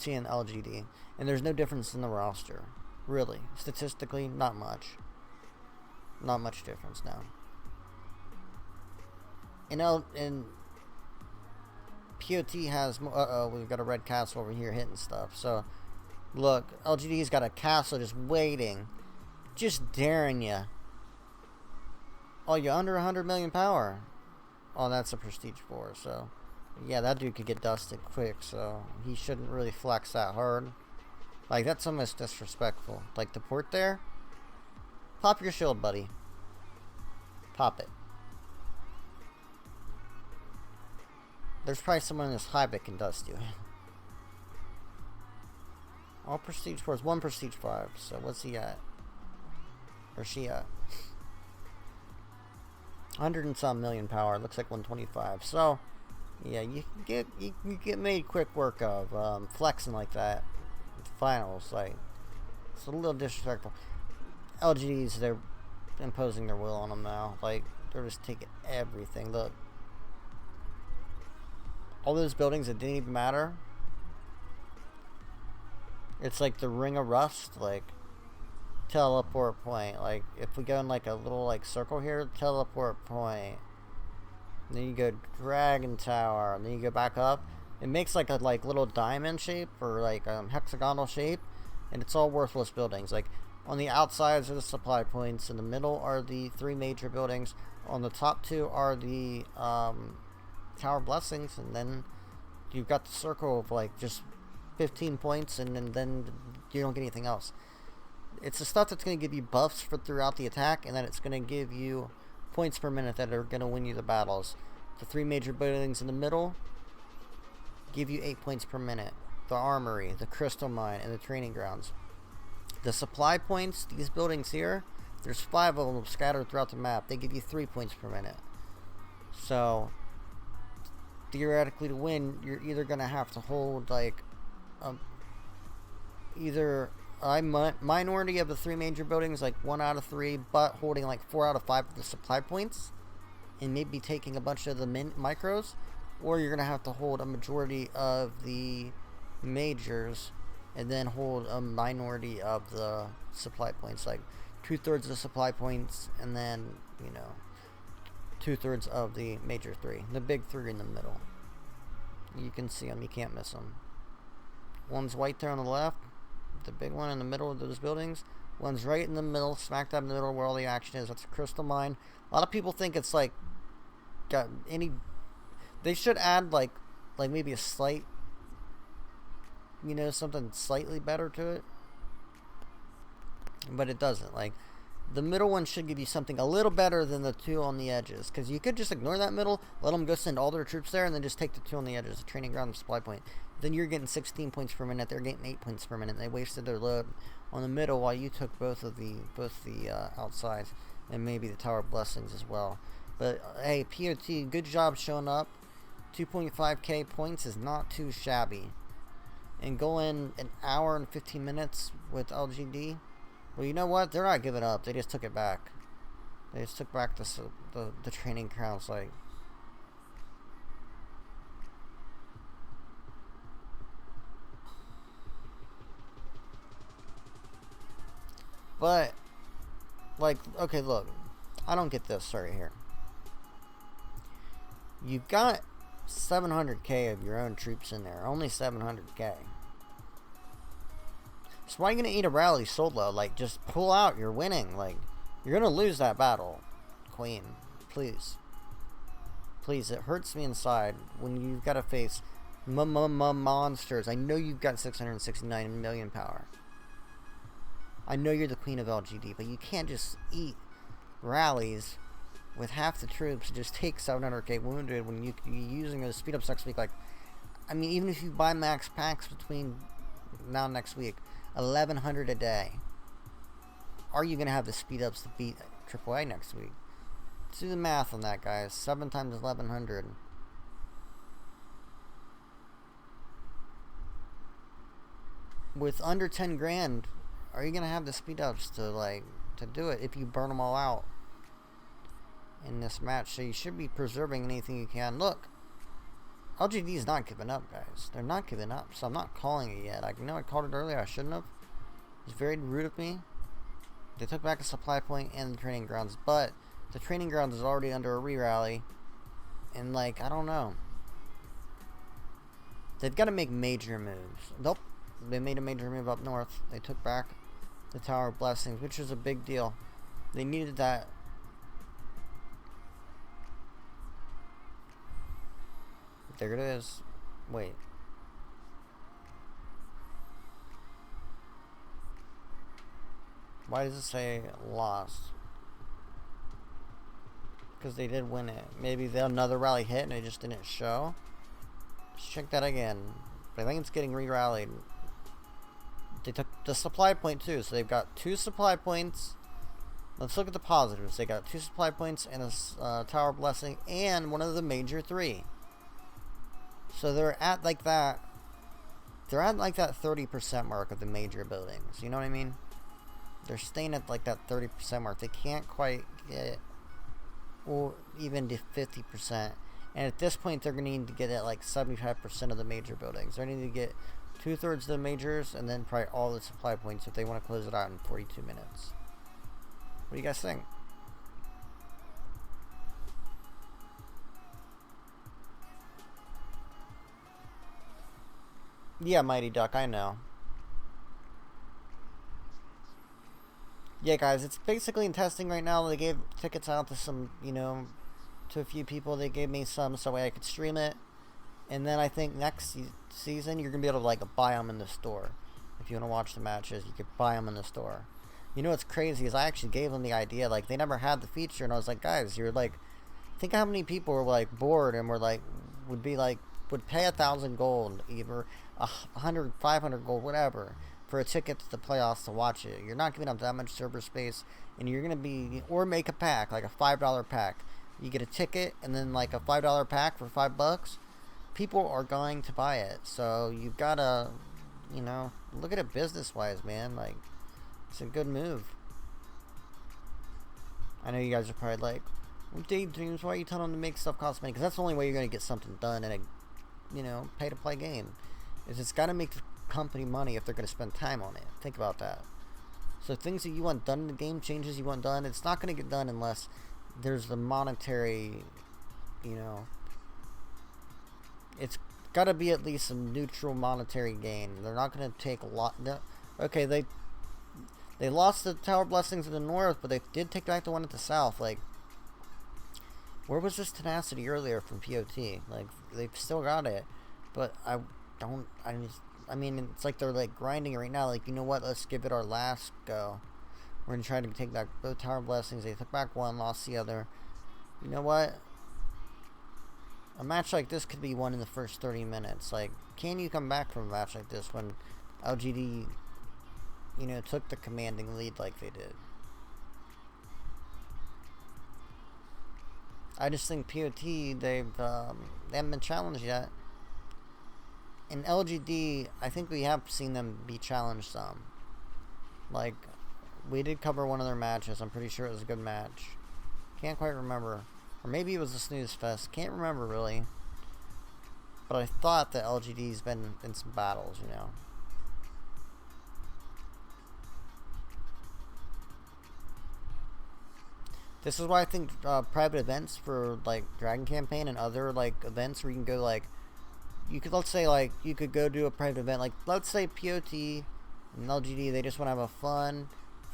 and LGD, and there's no difference in the roster, really. Statistically, not much. Not much difference now. And POT has. We've got a red castle over here hitting stuff. So, look, LGD's got a castle just waiting. Just daring you. Oh, you're under 100 million power. Oh, that's a Prestige 4, so... Yeah, that dude could get dusted quick, so... He shouldn't really flex that hard. Like, that's almost disrespectful. Like, the port there? Pop your shield, buddy. Pop it. There's probably someone in this hive that can dust you. All Prestige 4s. 1 Prestige 5, so what's he at? Or she at? 100 and some million power. Looks like 125. So, yeah, you get made quick work of flexing like that. Finals, like, it's a little disrespectful. LGDs, they're imposing their will on them now. Like, they're just taking everything. Look, all those buildings that didn't even matter. It's like the Ring of Rust, like. Teleport point. Like, if we go in like a little like circle here, teleport point. And then you go Dragon Tower, and then you go back up. It makes like a little diamond shape or like hexagonal shape, and it's all worthless buildings. Like, On the outsides are the supply points. In the middle are the 3 major buildings. On the top 2 are the Tower Blessings, and then you've got the circle of like just 15 points, and then you don't get anything else. It's the stuff that's going to give you buffs for throughout the attack, and then it's going to give you points per minute that are going to win you the battles. The 3 major buildings in the middle give you 8 points per minute. The armory, the crystal mine, and the training grounds. The supply points, these buildings here, there's 5 of them scattered throughout the map. They give you 3 points per minute. So, theoretically to win, you're either going to have to hold like either a minority of the 3 major buildings, like 1 out of 3, but holding like 4 out of 5 of the supply points, and maybe taking a bunch of the micros, or you're going to have to hold a majority of the majors and then hold a minority of the supply points, like 2/3 of the supply points, and then, you know, 2/3 of the major 3. The big 3 in the middle. You can see them, you can't miss them. One's white there on the left, the big one in the middle of those buildings. One's right in the middle, smack dab in the middle where all the action is. That's a crystal mine. A lot of people think it's like got any. They should add like maybe a slight, you know, something slightly better to it, but it doesn't. Like, the middle one should give you something a little better than the 2 on the edges, because you could just ignore that middle, let them go send all their troops there, and then just take the 2 on the edges, the training ground and supply point. Then you're getting 16 points per minute. They're getting 8 points per minute. They wasted their load on the middle while you took both the outsides and maybe the Tower Blessings as well. But hey, POT, good job showing up. 2.5k points is not too shabby. And going an hour and 15 minutes with LGD, well, you know what? They're not giving up. They just took it back. They just took back the training ground site. But, like, okay, look. I don't get this right here. You've got 700k of your own troops in there. Only 700k. So why are you going to eat a rally solo? Like, just pull out. You're winning. Like, you're going to lose that battle, Queen. Please. Please, it hurts me inside when you've got to face monsters. I know you've got 669 million power. I know you're the queen of LGD, but you can't just eat rallies with half the troops and just take 700k wounded when you're using those speed ups next week. Like, I mean, even if you buy max packs between now and next week, 1100 a day, are you going to have the speed ups to beat AAA next week? Let's do the math on that, guys. 7 times 1100. With under 10 grand, are you going to have the speed ups to do it if you burn them all out in this match? So you should be preserving anything you can. Look, LGD is not giving up, guys. They're not giving up, so I'm not calling it yet. I know I called it earlier. I shouldn't have. It's very rude of me. They took back a supply point and the training grounds, but the training grounds is already under a re-rally, and, like, I don't know. They've got to make major moves. Nope. They made a major move up north. They took back the Tower of Blessings, which is a big deal. They needed that. There it is. Wait. Why does it say lost? Because they did win it. Maybe another rally hit and it just didn't show. Let's check that again. But I think it's getting re-rallied. They took the supply point too, so they've got 2 supply points. Let's look at the positives. They got 2 supply points and a Tower Blessing and one of the major 3. So they're at like that. They're at like that 30% mark of the major buildings. You know what I mean? They're staying at like that 30% mark. They can't quite get, or even to 50%. And at this point, they're going to need to get at like 75% of the major buildings. They're going to need to get 2/3 of the majors and then probably all the supply points if they want to close it out in 42 minutes. What do you guys think? Yeah, Mighty Duck, I know. Yeah, guys, it's basically in testing right now. They gave tickets out to some, you know, to a few people. They gave me some so I could stream it. And then I think next season you're going to be able to, like, buy them in the store. If you want to watch the matches, you could buy them in the store. You know what's crazy is I actually gave them the idea. Like, they never had the feature. And I was like, guys, you're like, think how many people were, like, bored and were, like, would pay 1,000 gold, either 100, 500 gold, whatever, for a ticket to the playoffs to watch it. You're not giving up that much server space, and you're gonna be, or make a pack, like a $5 pack. You get a ticket, and then like a $5 pack for $5. People are going to buy it, so you've gotta, you know, look at it business-wise, man. Like, it's a good move. I know you guys are probably like, well, daydreams, why are you telling them to make stuff cost money? Because that's the only way you're gonna get something done in a, you know, pay-to-play game. Is it's got to make the company money if they're going to spend time on it. Think about that. So things that you want done in the game, changes you want done, it's not going to get done unless there's the monetary, you know, it's got to be at least a neutral monetary gain. They're not going to take a lot. Okay, they lost the Tower Blessings in the north, but they did take back the one at the south. Like, where was this tenacity earlier from POT? Like, they've still got it, but I mean, it's like they're like grinding it right now. Like, you know what? Let's give it our last go. We're gonna try to take back both Tower Blessings. They took back one, lost the other. You know what? A match like this could be won in the first 30 minutes. Like, can you come back from a match like this when LGD, you know, took the commanding lead like they did? I just think POT, they haven't been challenged yet. In LGD, I think we have seen them be challenged some. Like, we did cover one of their matches. I'm pretty sure it was a good match. Can't quite remember. Or maybe it was a snooze fest. Can't remember really. But I thought that LGD's been in some battles, you know. This is why I think private events for, like, Dragon Campaign and other, like, events where you can go, like, you could, let's say, like, you could go do a private event, like, let's say POT and LGD, they just want to have a fun,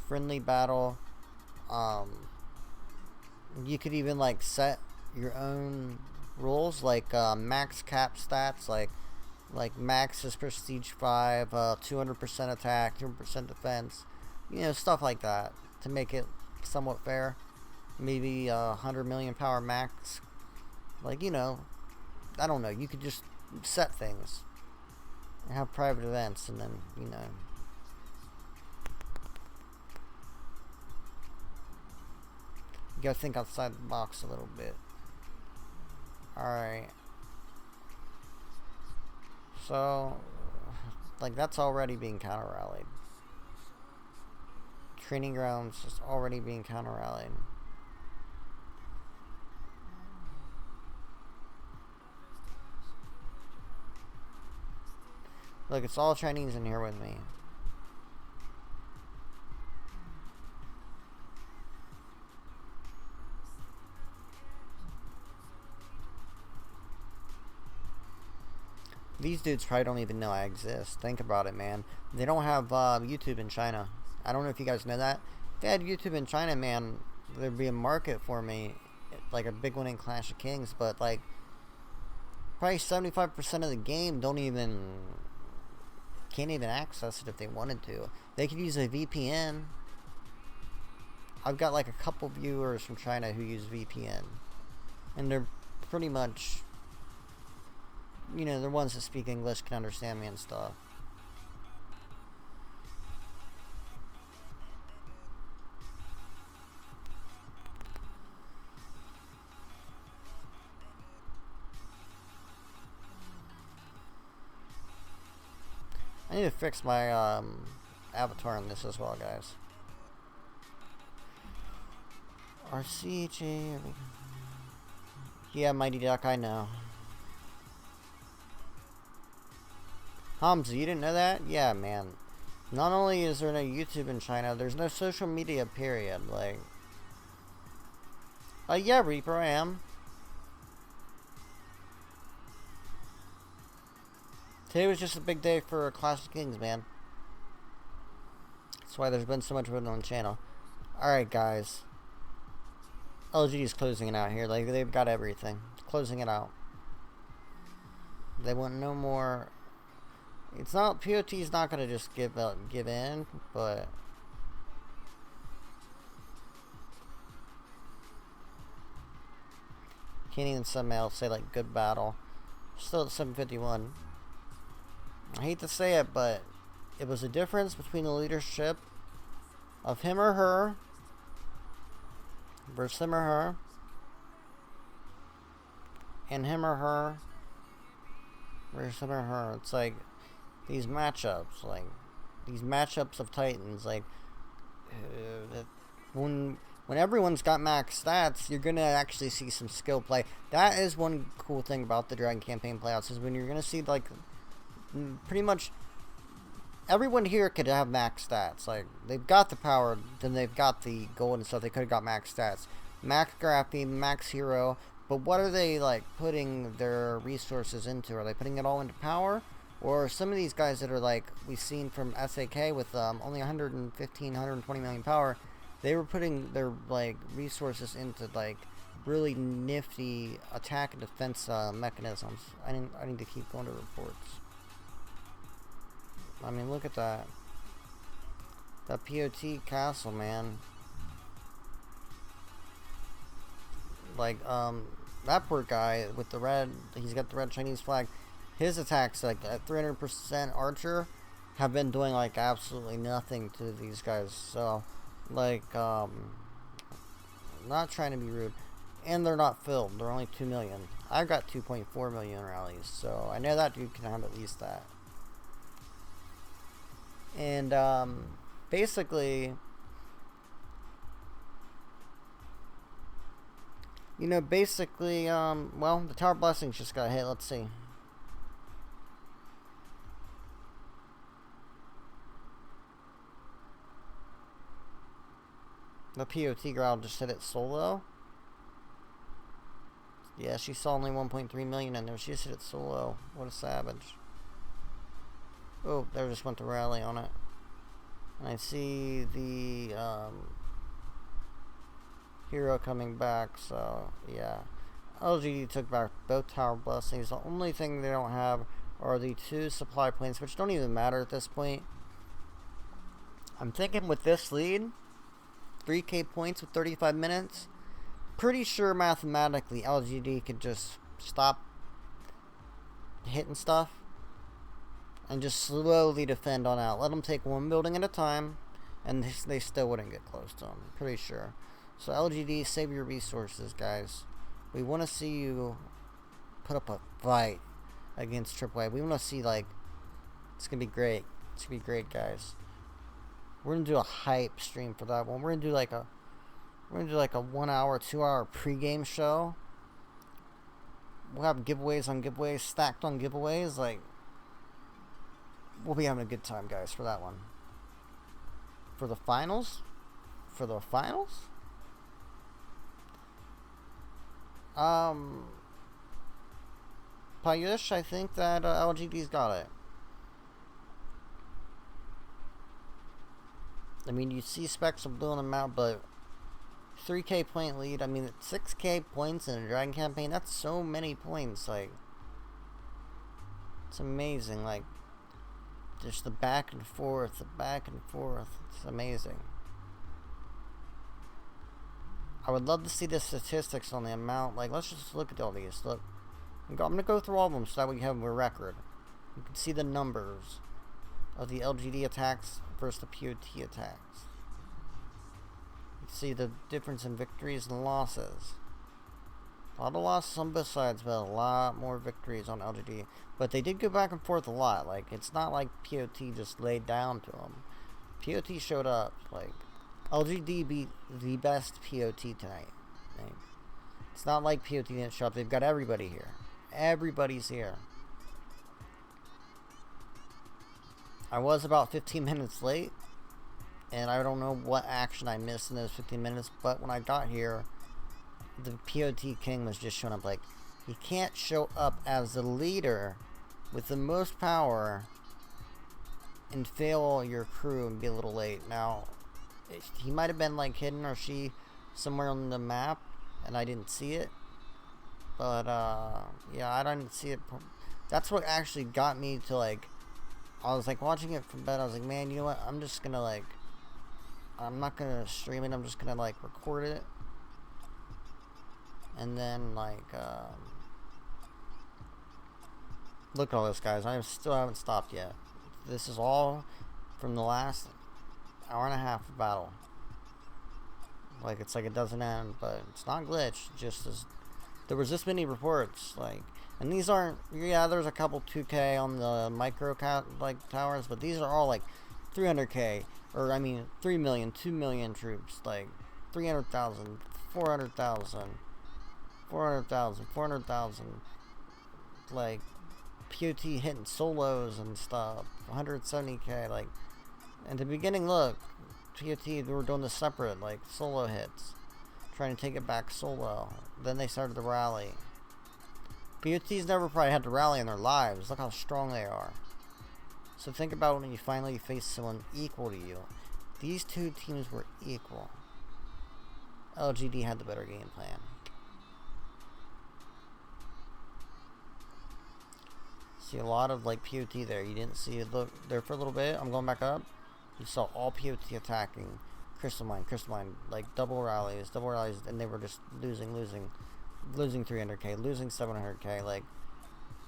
friendly battle. You could even, like, set your own rules, like, max cap stats, like max is Prestige 5, 200% attack, 200% defense, you know, stuff like that, to make it somewhat fair. Maybe 100 million power max, like, you know, I don't know, you could just set things and have private events, and then, you know, you gotta think outside the box a little bit. Alright, so, like, that's already being counter rallied. Training grounds is already being counter rallied. Look, it's all Chinese in here with me. These dudes probably don't even know I exist. Think about it, man. They don't have YouTube in China. I don't know if you guys know that. If they had YouTube in China, man, there'd be a market for me. Like a big one in Clash of Kings. But, like, probably 75% of the game can't even access it if they wanted to. They could use a VPN. I've got like a couple viewers from China who use VPN, and they're pretty much, you know, the ones that speak English, can understand me and stuff. I need to fix my avatar in this as well, guys. RCHA. Yeah, Mighty Duck, I know. Hamza, you didn't know that? Yeah, man. Not only is there no YouTube in China, there's no social media, period. Like, yeah, Reaper, I am. Today was just a big day for Clash of Kings, man. That's why there's been so much movement on the channel. Alright, guys. LGD is closing it out here. Like, they've got everything. Closing it out. They want no more. It's not. POT's not going to just give in, but. Can't even somehow say, like, good battle. Still at 751. I hate to say it, but it was a difference between the leadership of him or her versus him or her, and him or her versus him or her. It's like these matchups, of Titans, like when everyone's got max stats, you're gonna actually see some skill play. That is one cool thing about the Dragon Campaign playoffs, is when you're gonna see, like, pretty much everyone here could have max stats. Like, they've got the power, then they've got the gold and stuff. They could have got max stats, max graphene, max hero. But what are they, like, putting their resources into? Are they putting it all into power? Or some of these guys that are, like, we've seen from SAK with only 115, 120 million power, they were putting their, like, resources into, like, really nifty attack and defense mechanisms. I need to keep going to reports. I mean, look at that. That POT castle, man. Like, that poor guy with the red, he's got the red Chinese flag. His attacks, like, at 300% archer, have been doing, like, absolutely nothing to these guys. So, like, not trying to be rude. And they're not filled. They're only 2 million. I've got 2.4 million rallies. So, I know that dude can have at least that. And, basically, you know, well, the Tower Blessings just got hit. Let's see. The POT girl just hit it solo. Yeah, she saw only 1.3 million in there. She just hit it solo. What a savage. Oh, there just went the rally on it. And I see the hero coming back, so yeah. LGD took back both Tower Blessings. The only thing they don't have are the 2 supply planes, which don't even matter at this point. I'm thinking with this lead, 3k points with 35 minutes, pretty sure mathematically LGD could just stop hitting stuff and just slowly defend on out. Let them take one building at a time, and they still wouldn't get close to them. Pretty sure. So LGD, save your resources, guys. We want to see you put up a fight against AAA. We want to see, like, it's gonna be great. It's gonna be great, guys. We're gonna do a hype stream for that one. We're gonna do like a 1 hour, 2 hour pregame show. We'll have giveaways on giveaways, stacked on giveaways. Like, we'll be having a good time, guys, for that one. For the finals? Payush, I think that LGD's got it. I mean, you see specks of blue on the map, but 3k point lead. I mean, 6k points in a Dragon campaign, that's so many points. Like, it's amazing. Like, just the back and forth, It's amazing. I would love to see the statistics on the amount. Like, let's just look at all these. Look, I'm going to go through all of them so that we have a record. You can see the numbers of the LGD attacks versus the POT attacks. You can see the difference in victories and losses. A lot of losses on both sides, but a lot more victories on LGD. But they did go back and forth a lot. Like, it's not like POT just laid down to them. POT showed up. Like, LGD beat the best POT tonight. Like, it's not like POT didn't show up. They've got everybody here. Everybody's here. I was about 15 minutes late, and I don't know what action I missed in those 15 minutes, but when I got here, the POT King was just showing up. Like, you can't show up as the leader with the most power and fail your crew and be a little late. Now, he might have been like hidden, or she somewhere on the map and I didn't see it. But yeah, I didn't see it. That's what actually got me to like, I was like watching it from bed. I was like, man, you know what, I'm just gonna like, I'm not gonna stream it, I'm just gonna like record it, and then like look at all this, guys. I still haven't stopped yet. This is all from the last hour and a half of battle. Like, it's like it doesn't end, but it's not glitched. Just as there was this many reports, like, and these aren't. Yeah, there's a couple 2K on the micro like towers, but these are all like 300K, or I mean 3 million, 2 million troops, like 300,000, 400,000, 400,000, 400,000, like POT hitting solos and stuff, 170K, like, at the beginning, look, POT, they were doing the separate, like, solo hits, trying to take it back solo. Then they started the rally. POT's never probably had to rally in their lives. Look how strong they are. So think about when you finally face someone equal to you. These two teams were equal. LGD had the better game plan. See a lot of like POT there. You didn't see it there for a little bit. I'm going back up. You saw all POT attacking. Crystal Mine, like double rallies, and they were just losing 300K, losing 700K. Like,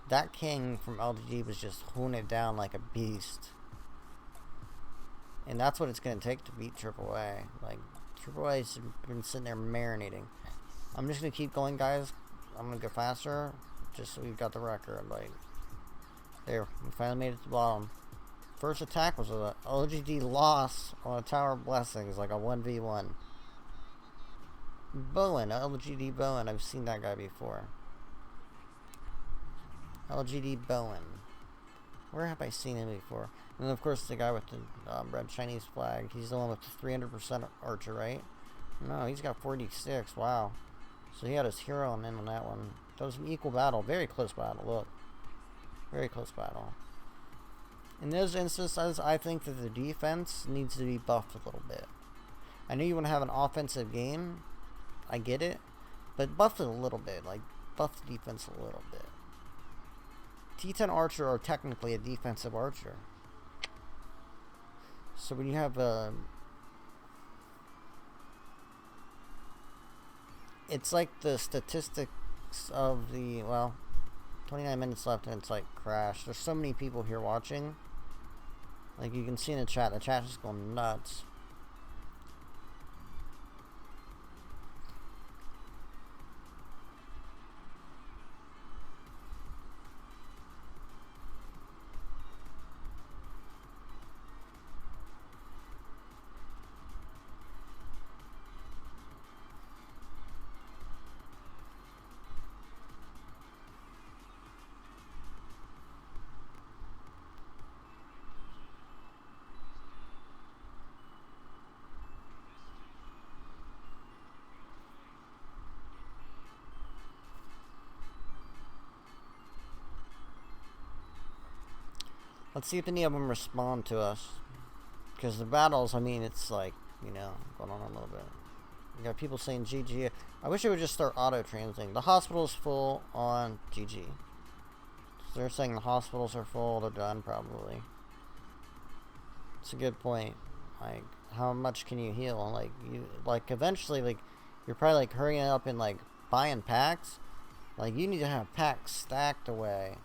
that king from LGD was just holding it down like a beast. And that's what it's going to take to beat AAA. Like, AAA's been sitting there marinating. I'm just going to keep going, guys. I'm going to go faster, just so we've got the record. Like, there, we finally made it to the bottom. First attack was a LGD loss on a Tower of Blessings, like a 1v1. Bowen, LGD Bowen, I've seen that guy before. LGD Bowen. Where have I seen him before? And then of course the guy with the red Chinese flag. He's the one with the 300% archer, right? No, he's got 46, wow. So he had his hero on him on that one. That was an equal battle, very close battle, look. Very close battle. In those instances, I think that the defense needs to be buffed a little bit. I know you want to have an offensive game. I get it. But buff it a little bit. Like, buff the defense a little bit. T10 Archer are technically a defensive archer. So when you have a... It's like the statistics of the... Well, 29 minutes left and it's like crash. There's so many people here watching. Like you can see in the chat is going nuts. Let's see if any of them respond to us. Because the battles, I mean, it's like, you know, going on a little bit. You got people saying GG. I wish it would just start auto-translating. The hospital's full on GG. So they're saying the hospitals are full, they're done probably. It's a good point. Like, how much can you heal? Like, eventually, like, you're probably, like, hurrying up and, like, buying packs. Like, you need to have packs stacked away.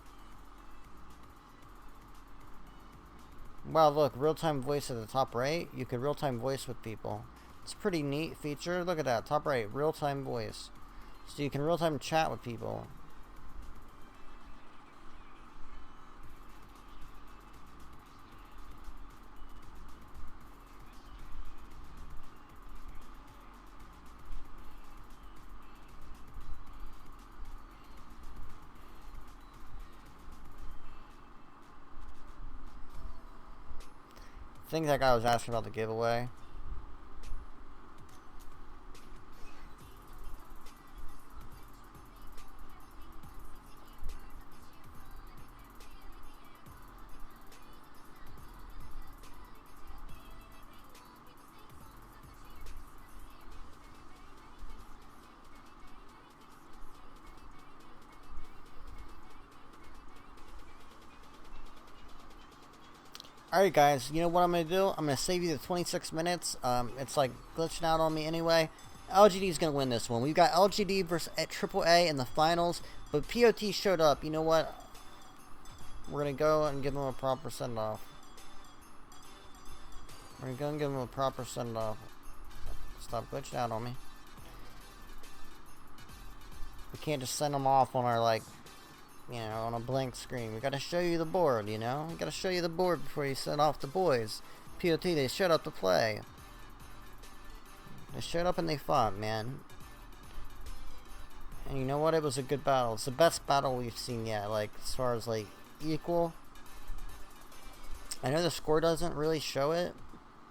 Wow, look, real-time voice at the top right. You could real-time voice with people. It's a pretty neat feature. Look at that, top right, real-time voice. So you can real-time chat with people. I think that guy was asking about the giveaway. Alright guys, you know what I'm going to do? I'm going to save you the 26 minutes. It's like glitching out on me anyway. LGD is going to win this one. We've got LGD versus AAA in the finals, but POT showed up. You know what? We're going to go and give them a proper send-off. We're going to go and give them a proper send-off. Stop glitching out on me. We can't just send them off on our, like, you know, on a blank screen. We gotta show you the board, you know? We gotta show you the board before you send off the boys. POT, they showed up to play. They showed up and they fought, man. And you know what? It was a good battle. It's the best battle we've seen yet, like, as far as, like, equal. I know the score doesn't really show it,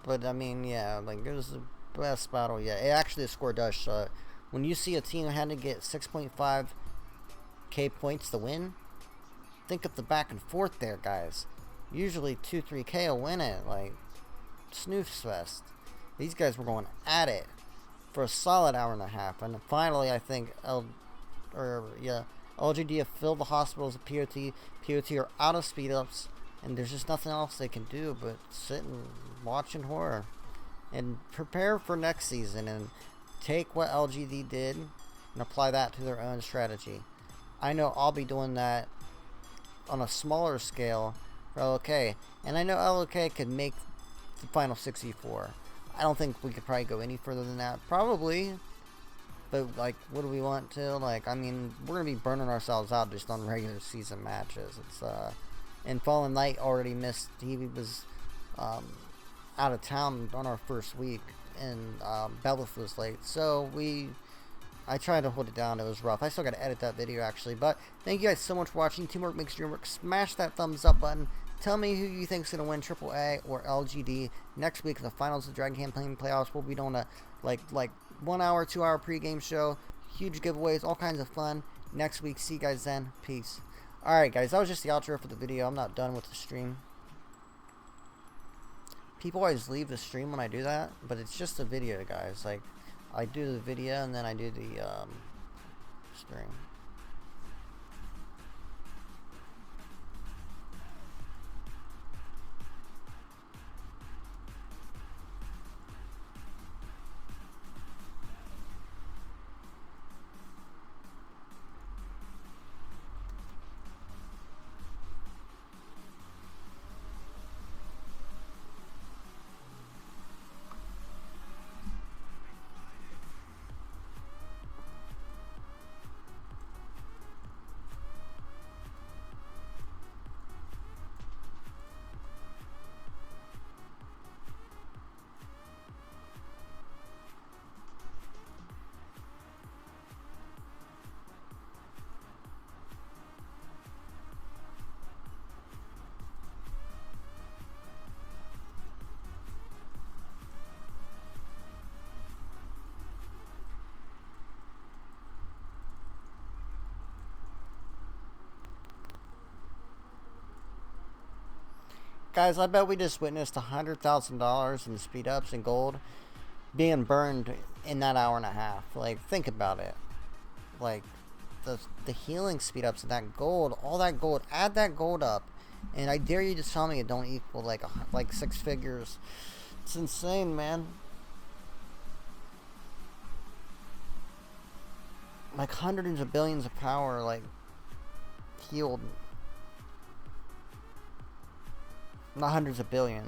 but, I mean, yeah, like, it was the best battle yet. Actually, the score does show it. When you see a team had to get 6.5K points to win, think of the back and forth there, guys. Usually 2-3K will win it, like Snoof's Fest. These guys were going at it for a solid hour and a half, and finally I think LGD have filled the hospitals with POT. POT are out of speed ups, and there's just nothing else they can do but sit and watch in horror and prepare for next season and take what LGD did and apply that to their own strategy. I know I'll be doing that on a smaller scale for LOK. And I know LOK could make the final 64. I don't think we could probably go any further than that. Probably. But, like, what do we want to? Like, I mean, we're going to be burning ourselves out just on regular season matches. It's, and Fallen Knight already missed. He was, out of town on our first week. And, Bellis was late. So, I tried to hold it down. It was rough. I still got to edit that video, actually. But thank you guys so much for watching. Teamwork makes dream work. Smash that thumbs up button. Tell me who you think is going to win AAA or LGD. Next week, in the finals of the Dragon Campaign Playoffs, we'll be doing a, like 1 hour, 2 hour pregame show. Huge giveaways, all kinds of fun. Next week, see you guys then. Peace. Alright, guys. That was just the outro for the video. I'm not done with the stream. People always leave the stream when I do that, but it's just a video, guys. Like, I do the video and then I do the stream. Guys, I bet we just witnessed $100,000 in speed ups and gold being burned in that hour and a half. Like, think about it. Like, the healing speed ups and that gold, all that gold, add that gold up, and I dare you to tell me it don't equal like 6 figures. It's insane, man. Like hundreds of billions of power, like healed. Not hundreds of billion.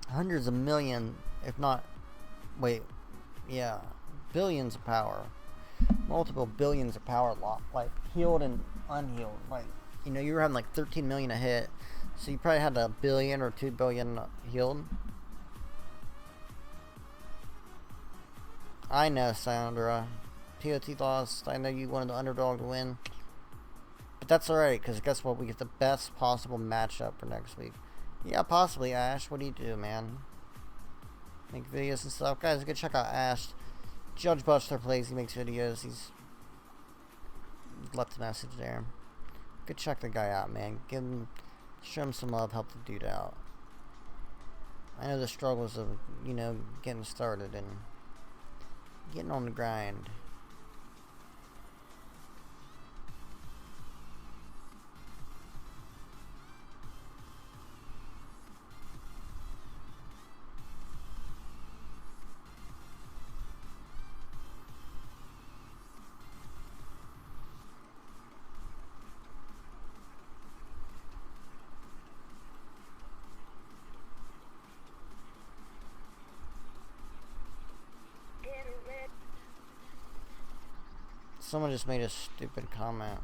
Hundreds of million, if not, wait, yeah, billions of power. Multiple billions of power, like, healed and unhealed. Like, you know, you were having like 13 million a hit, so you probably had a billion or 2 billion healed. I know, Sandra. POT lost. I know you wanted the underdog to win. But that's alright, because guess what? We get the best possible matchup for next week. Yeah, possibly, Ash. What do you do, man? Make videos and stuff. Guys, go check out Ash. Judge Buster plays. He makes videos. He's left a message there. Go check the guy out, man. Give him, show him some love. Help the dude out. I know the struggles of, you know, getting started and getting on the grind. Someone just made a stupid comment.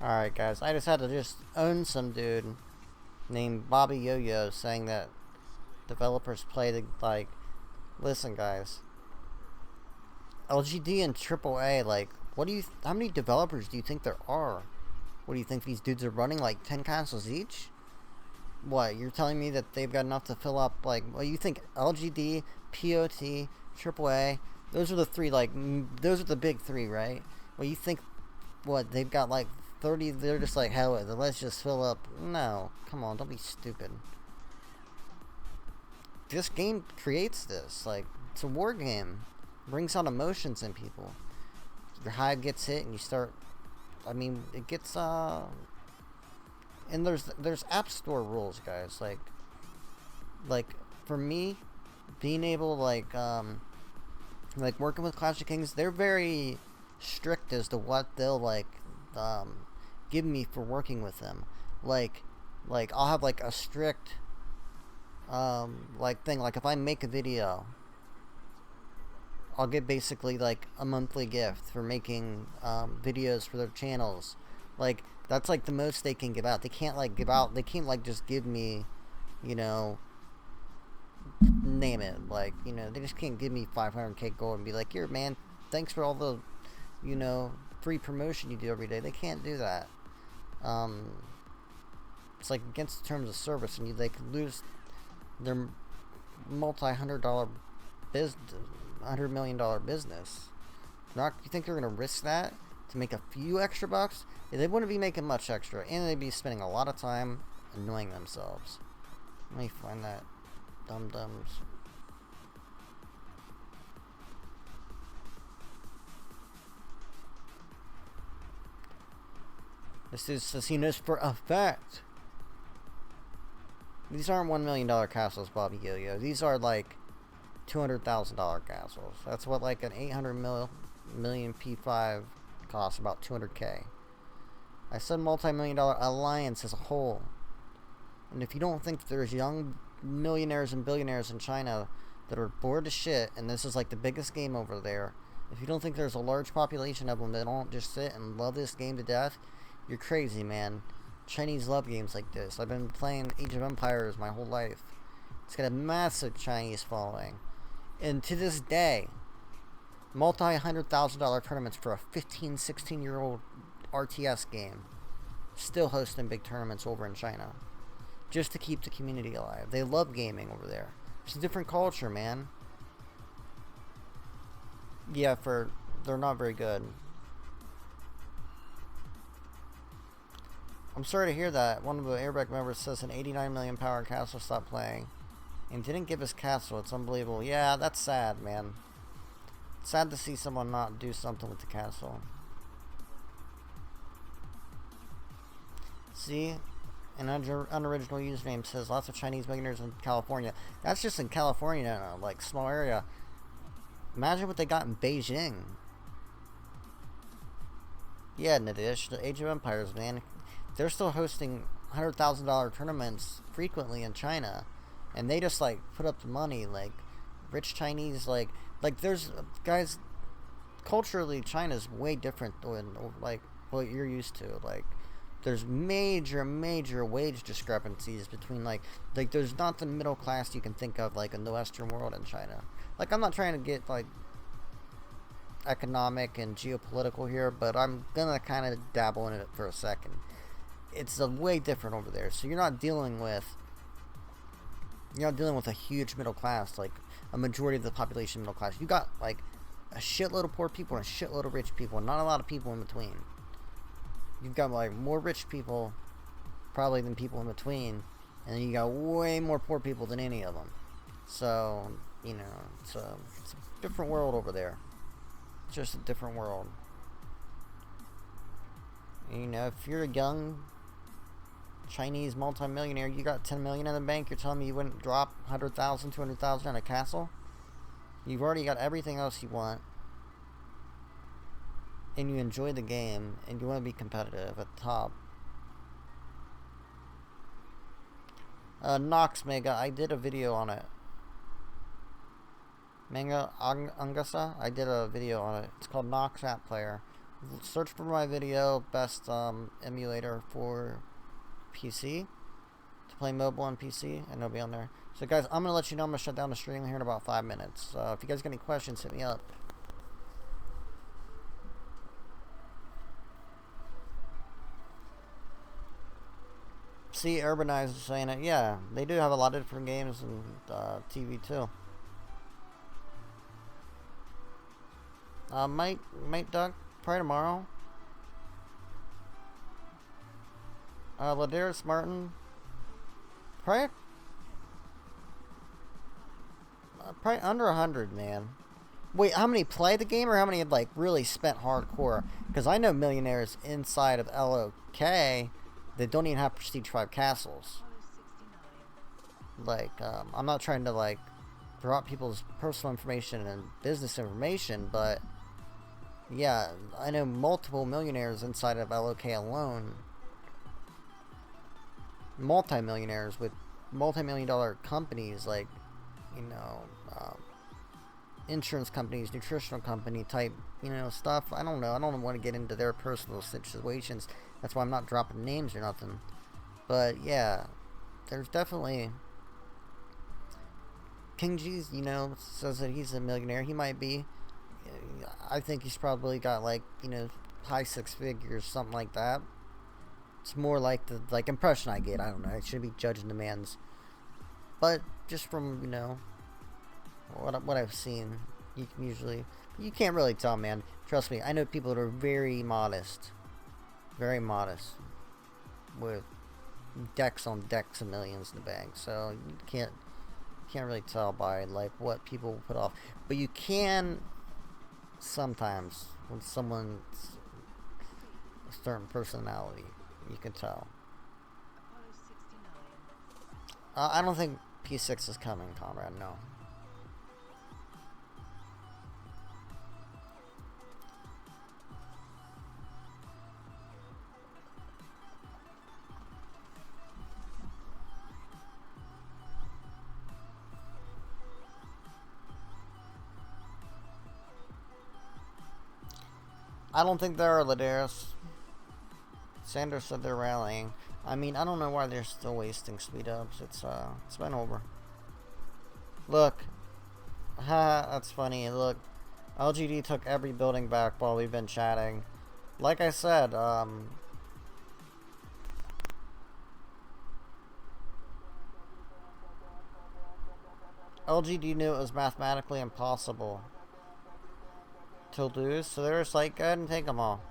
Alright guys, I just had to own some dude named Bobby Yo-Yo saying that developers play the, like, listen guys, LGD and AAA, like, how many developers do you think there are? What do you think these dudes are running, like 10 consoles each? What, you're telling me that they've got enough to fill up, like, well, you think LGD, POT, AAA, those are the three, like, those are the big three, right? Well, you think, what, they've got like 30, they're just like, hell, let's just fill up. No, come on, don't be stupid. This game creates this, like, it's a war game. Brings out emotions in people. Your hive gets hit and you start, I mean, it gets, and there's App Store rules, guys, like, for me, being able to, like working with Clash of Kings, they're very strict as to what they'll, like, give me for working with them. Like I'll have, like, a strict, like, thing, like, if I make a video, I'll get basically, like, a monthly gift for making, videos for their channels. Like, that's, like, the most they can give out. They can't, like, they can't, like, just give me, you know, name it, like, you know, they just can't give me 500k gold and be like, here, man, thanks for all the, you know, free promotion you do every day. They can't do that. It's, like, against the terms of service, and they could lose their multi-$100 business, $100 million business. You think they're gonna risk that to make a few extra bucks? Yeah, they wouldn't be making much extra, and they'd be spending a lot of time annoying themselves. Let me find that. Dum-dums. This is, as he knows for a fact. These aren't $1 million castles, Bobby Yo-Yo. These are, like, $200,000 castles. That's what, like, an 800 million P5 costs, about 200k. I said multi-million-dollar alliance as a whole. And if you don't think there's young millionaires and billionaires in China that are bored as shit, and this is, like, the biggest game over there, if you don't think there's a large population of them that don't just sit and love this game to death, you're crazy, man. Chinese love games like this. I've been playing Age of Empires my whole life. It's got a massive Chinese following. And to this day, multi-$100,000 tournaments for a 15, 16-year-old RTS game. Still hosting big tournaments over in China. Just to keep the community alive. They love gaming over there. It's a different culture, man. Yeah, they're not very good. I'm sorry to hear that. One of the Airbag members says an 89 million power castle stopped playing and didn't give his castle. It's unbelievable. Yeah, that's sad, man. It's sad to see someone not do something with the castle. See? An unoriginal username says lots of Chinese millionaires in California. That's just in California, like small area. Imagine what they got in Beijing. Yeah, Nadish, the Age of Empires, man. They're still hosting $100,000 tournaments frequently in China, and they just like put up the money. Like rich Chinese, like there's guys. Culturally, China's way different than like what you're used to. Like there's major wage discrepancies between like there's not the middle class you can think of like in the Western world in China. Like I'm not trying to get like economic and geopolitical here, but I'm gonna kind of dabble in it for a second. It's way different over there, so you're not dealing with a huge middle class, like a majority of the population middle class. You got like a shitload of poor people and a shitload of rich people, and not a lot of people in between. You've got like more rich people probably than people in between, and then you got way more poor people than any of them. So you know, it's a different world over there. It's just a different world. You know, if you're a young Chinese multimillionaire, you got 10 million in the bank, you're telling me you wouldn't drop 100,000, 200,000 on a castle? You've already got everything else you want, and you enjoy the game, and you want to be competitive at the top. Nox Mega, I did a video on it. Manga Angasa, I did a video on it. It's called Nox App Player. Search for my video, best emulator for PC, to play mobile on PC, and it'll be on there. So guys, I'm going to let you know I'm going to shut down the stream here in about 5 minutes. If you guys got any questions, hit me up. See, Urbanize is saying it. Yeah, they do have a lot of different games and TV too. Might Duck, probably tomorrow. Ladarius Martin, probably under 100, man. Wait, how many play the game, or how many have like really spent hardcore? Because I know millionaires inside of LOK that don't even have Prestige 5 castles. Like, I'm not trying to like drop people's personal information and business information, but yeah, I know multiple millionaires inside of LOK alone. Multi-millionaires with multi-million-dollar companies, like, you know, insurance companies, nutritional company type, you know, stuff. I don't know. I don't want to get into their personal situations. That's why I'm not dropping names or nothing. But yeah, there's definitely King G's, you know, says that he's a millionaire. He might be. I think he's probably got like, you know, high six figures, something like that. It's more like the impression I get. I don't know. I shouldn't be judging the man's, but just from, you know, what I've seen, you can't really tell, man. Trust me, I know people that are very modest, with decks on decks of millions in the bank. So you can't really tell by like what people put off, but you can sometimes when someone's a certain personality. You can tell. I don't think P6 is coming, Conrad, no. I don't think there are, Ladarius. Sanders said they're rallying. I mean, I don't know why they're still wasting speed ups. It's been over. Look. Ha, that's funny. Look. LGD took every building back while we've been chatting. Like I said, LGD knew it was mathematically impossible to lose, so they're just like, go ahead and take them all.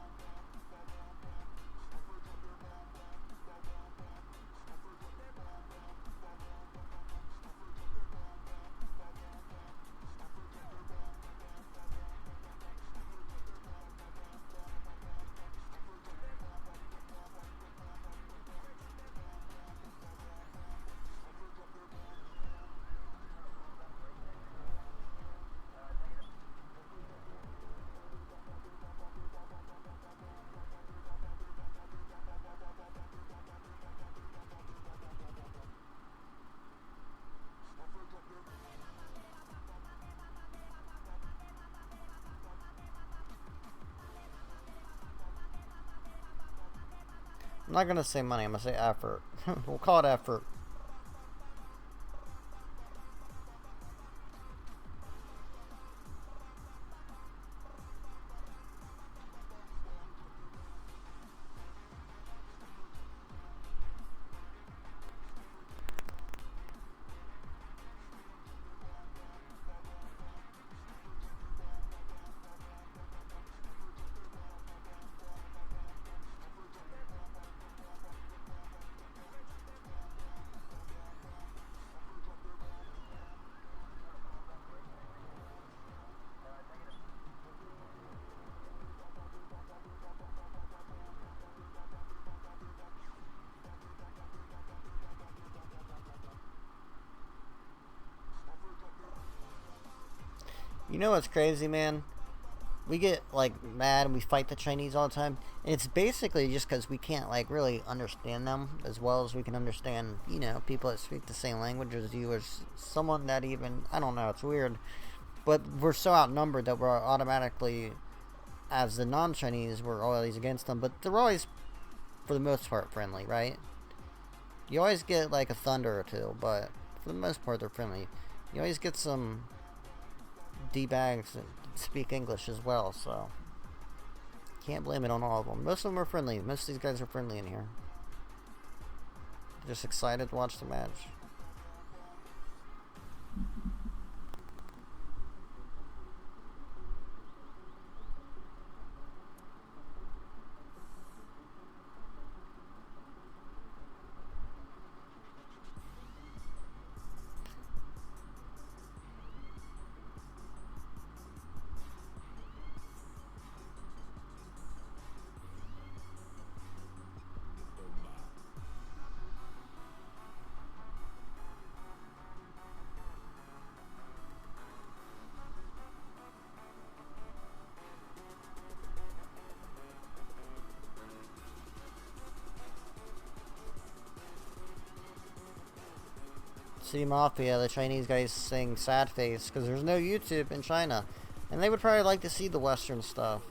I'm not gonna say money, I'm gonna say effort. We'll call it effort. You know what's crazy, man? We get, like, mad and we fight the Chinese all the time. And it's basically just because we can't, like, really understand them as well as we can understand, you know, people that speak the same language as you, or someone that even, I don't know, it's weird. But we're so outnumbered that we're automatically, as the non-Chinese, we're always against them. But they're always, for the most part, friendly, right? You always get, like, a thunder or two, but for the most part, they're friendly. You always get some D-bags that speak English as well, so can't blame it on all of them. Most of them are friendly. Most of these guys are friendly in here. Just excited to watch the match. See Mafia, the Chinese guys sing sad face because there's no YouTube in China. And they would probably like to see the Western stuff.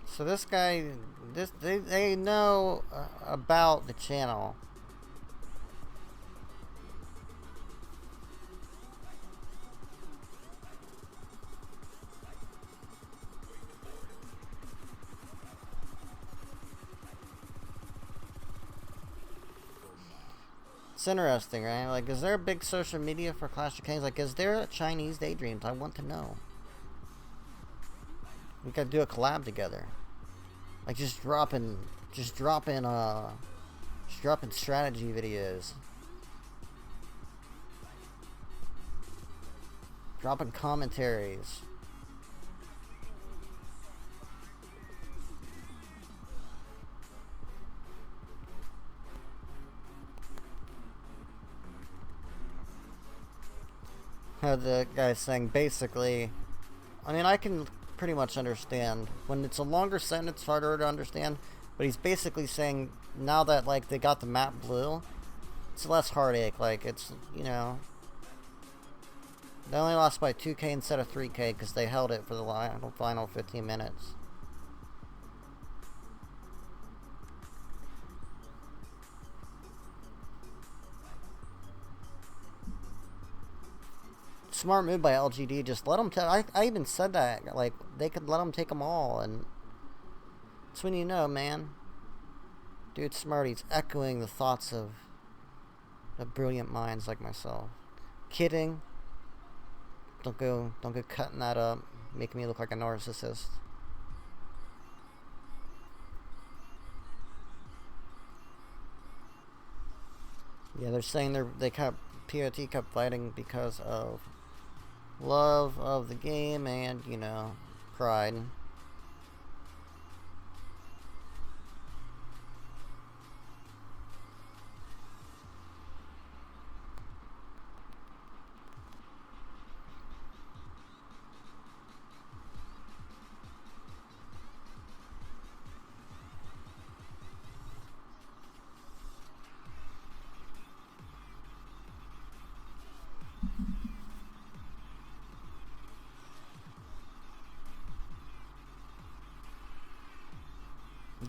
So this guy, they know about the channel. It's interesting, right? Like, is there a big social media for Clash of Kings? Like, is there a Chinese Daydreams? I want to know. We could do a collab together. Like, just dropping strategy videos. Dropping commentaries. How the guy's saying, basically, I mean, I can pretty much understand. When it's a longer sentence, it's harder to understand. But he's basically saying, now that, like, they got the map blue, it's less heartache. Like, it's, you know, they only lost by 2K instead of 3K because they held it for the final 15 minutes. Smart move by LGD. Just let them I even said that, like, they could let them take them all, and that's when you know, man. Dude, smart. He's echoing the thoughts of The brilliant minds like myself. Kidding. Don't go cutting that up, making me look like a narcissist. Yeah, they're saying POT kept fighting because of love of the game and, you know, pride.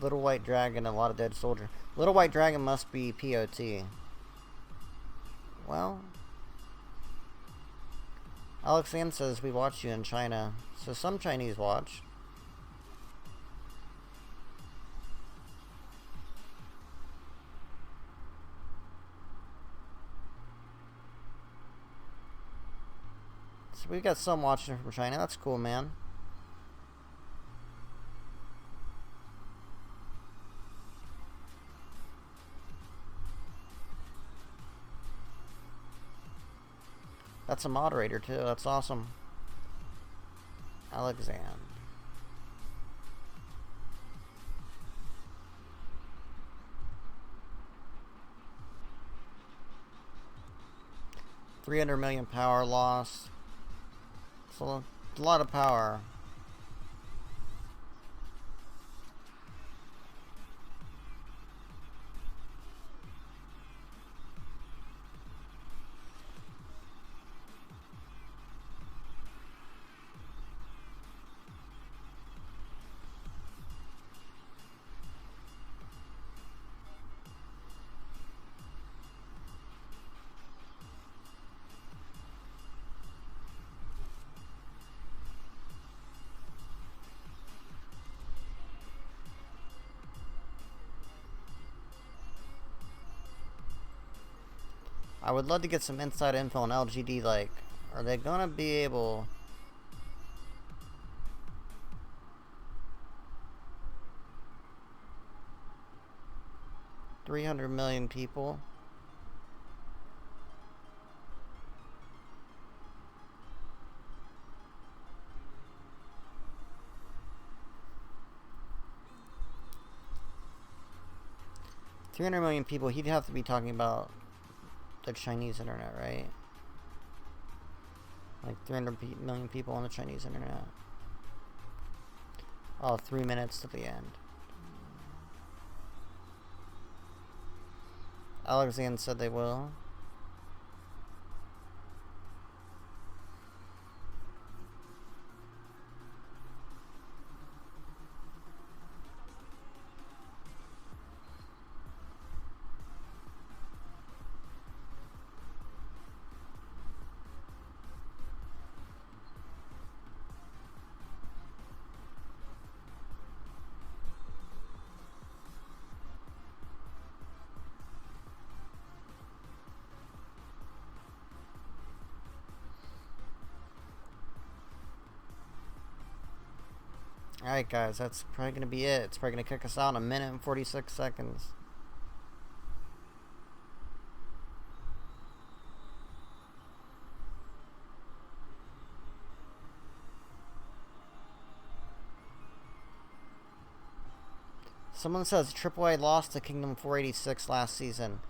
Little White Dragon, a lot of dead soldier. Little White Dragon must be POT. Well, Alex Ann says we watch you in China. So some Chinese watch. So we got some watching from China. That's cool, man. That's a moderator too. That's awesome. Alexander. $300 million power loss. It's a lot of power. I would love to get some inside info on LGD, like, are they gonna be able... $300 million people? $300 million people, he'd have to be talking about the Chinese internet, right? Like 300 million people on the Chinese internet. Oh, 3 minutes to the end. Alexander said they will. Alright guys, that's probably going to be it. It's probably going to kick us out in 1 minute and 46 seconds. Someone says AAA lost to Kingdom 486 last season.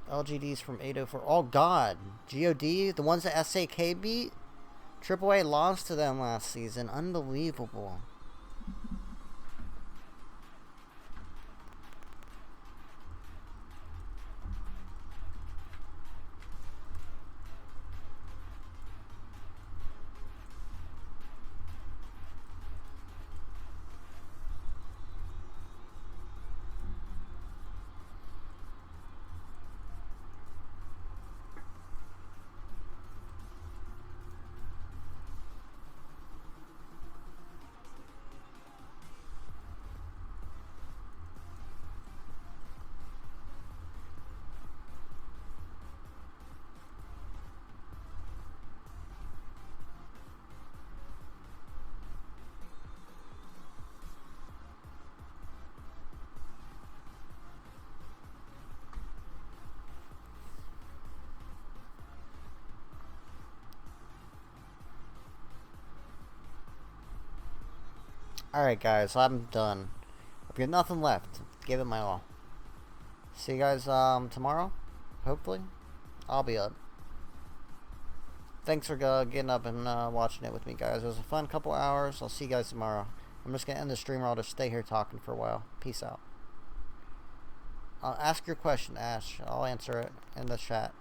LGD's from 804. Oh god. GOD? The ones that SAK beat? AAA lost to them last season. Unbelievable. Alright, guys, I'm done. I've got nothing left. Give it my all. See you guys tomorrow. Hopefully. I'll be up. Thanks for getting up and watching it with me, guys. It was a fun couple hours. I'll see you guys tomorrow. I'm just going to end the stream, or I'll just stay here talking for a while. Peace out. Ask your question, Ash. I'll answer it in the chat.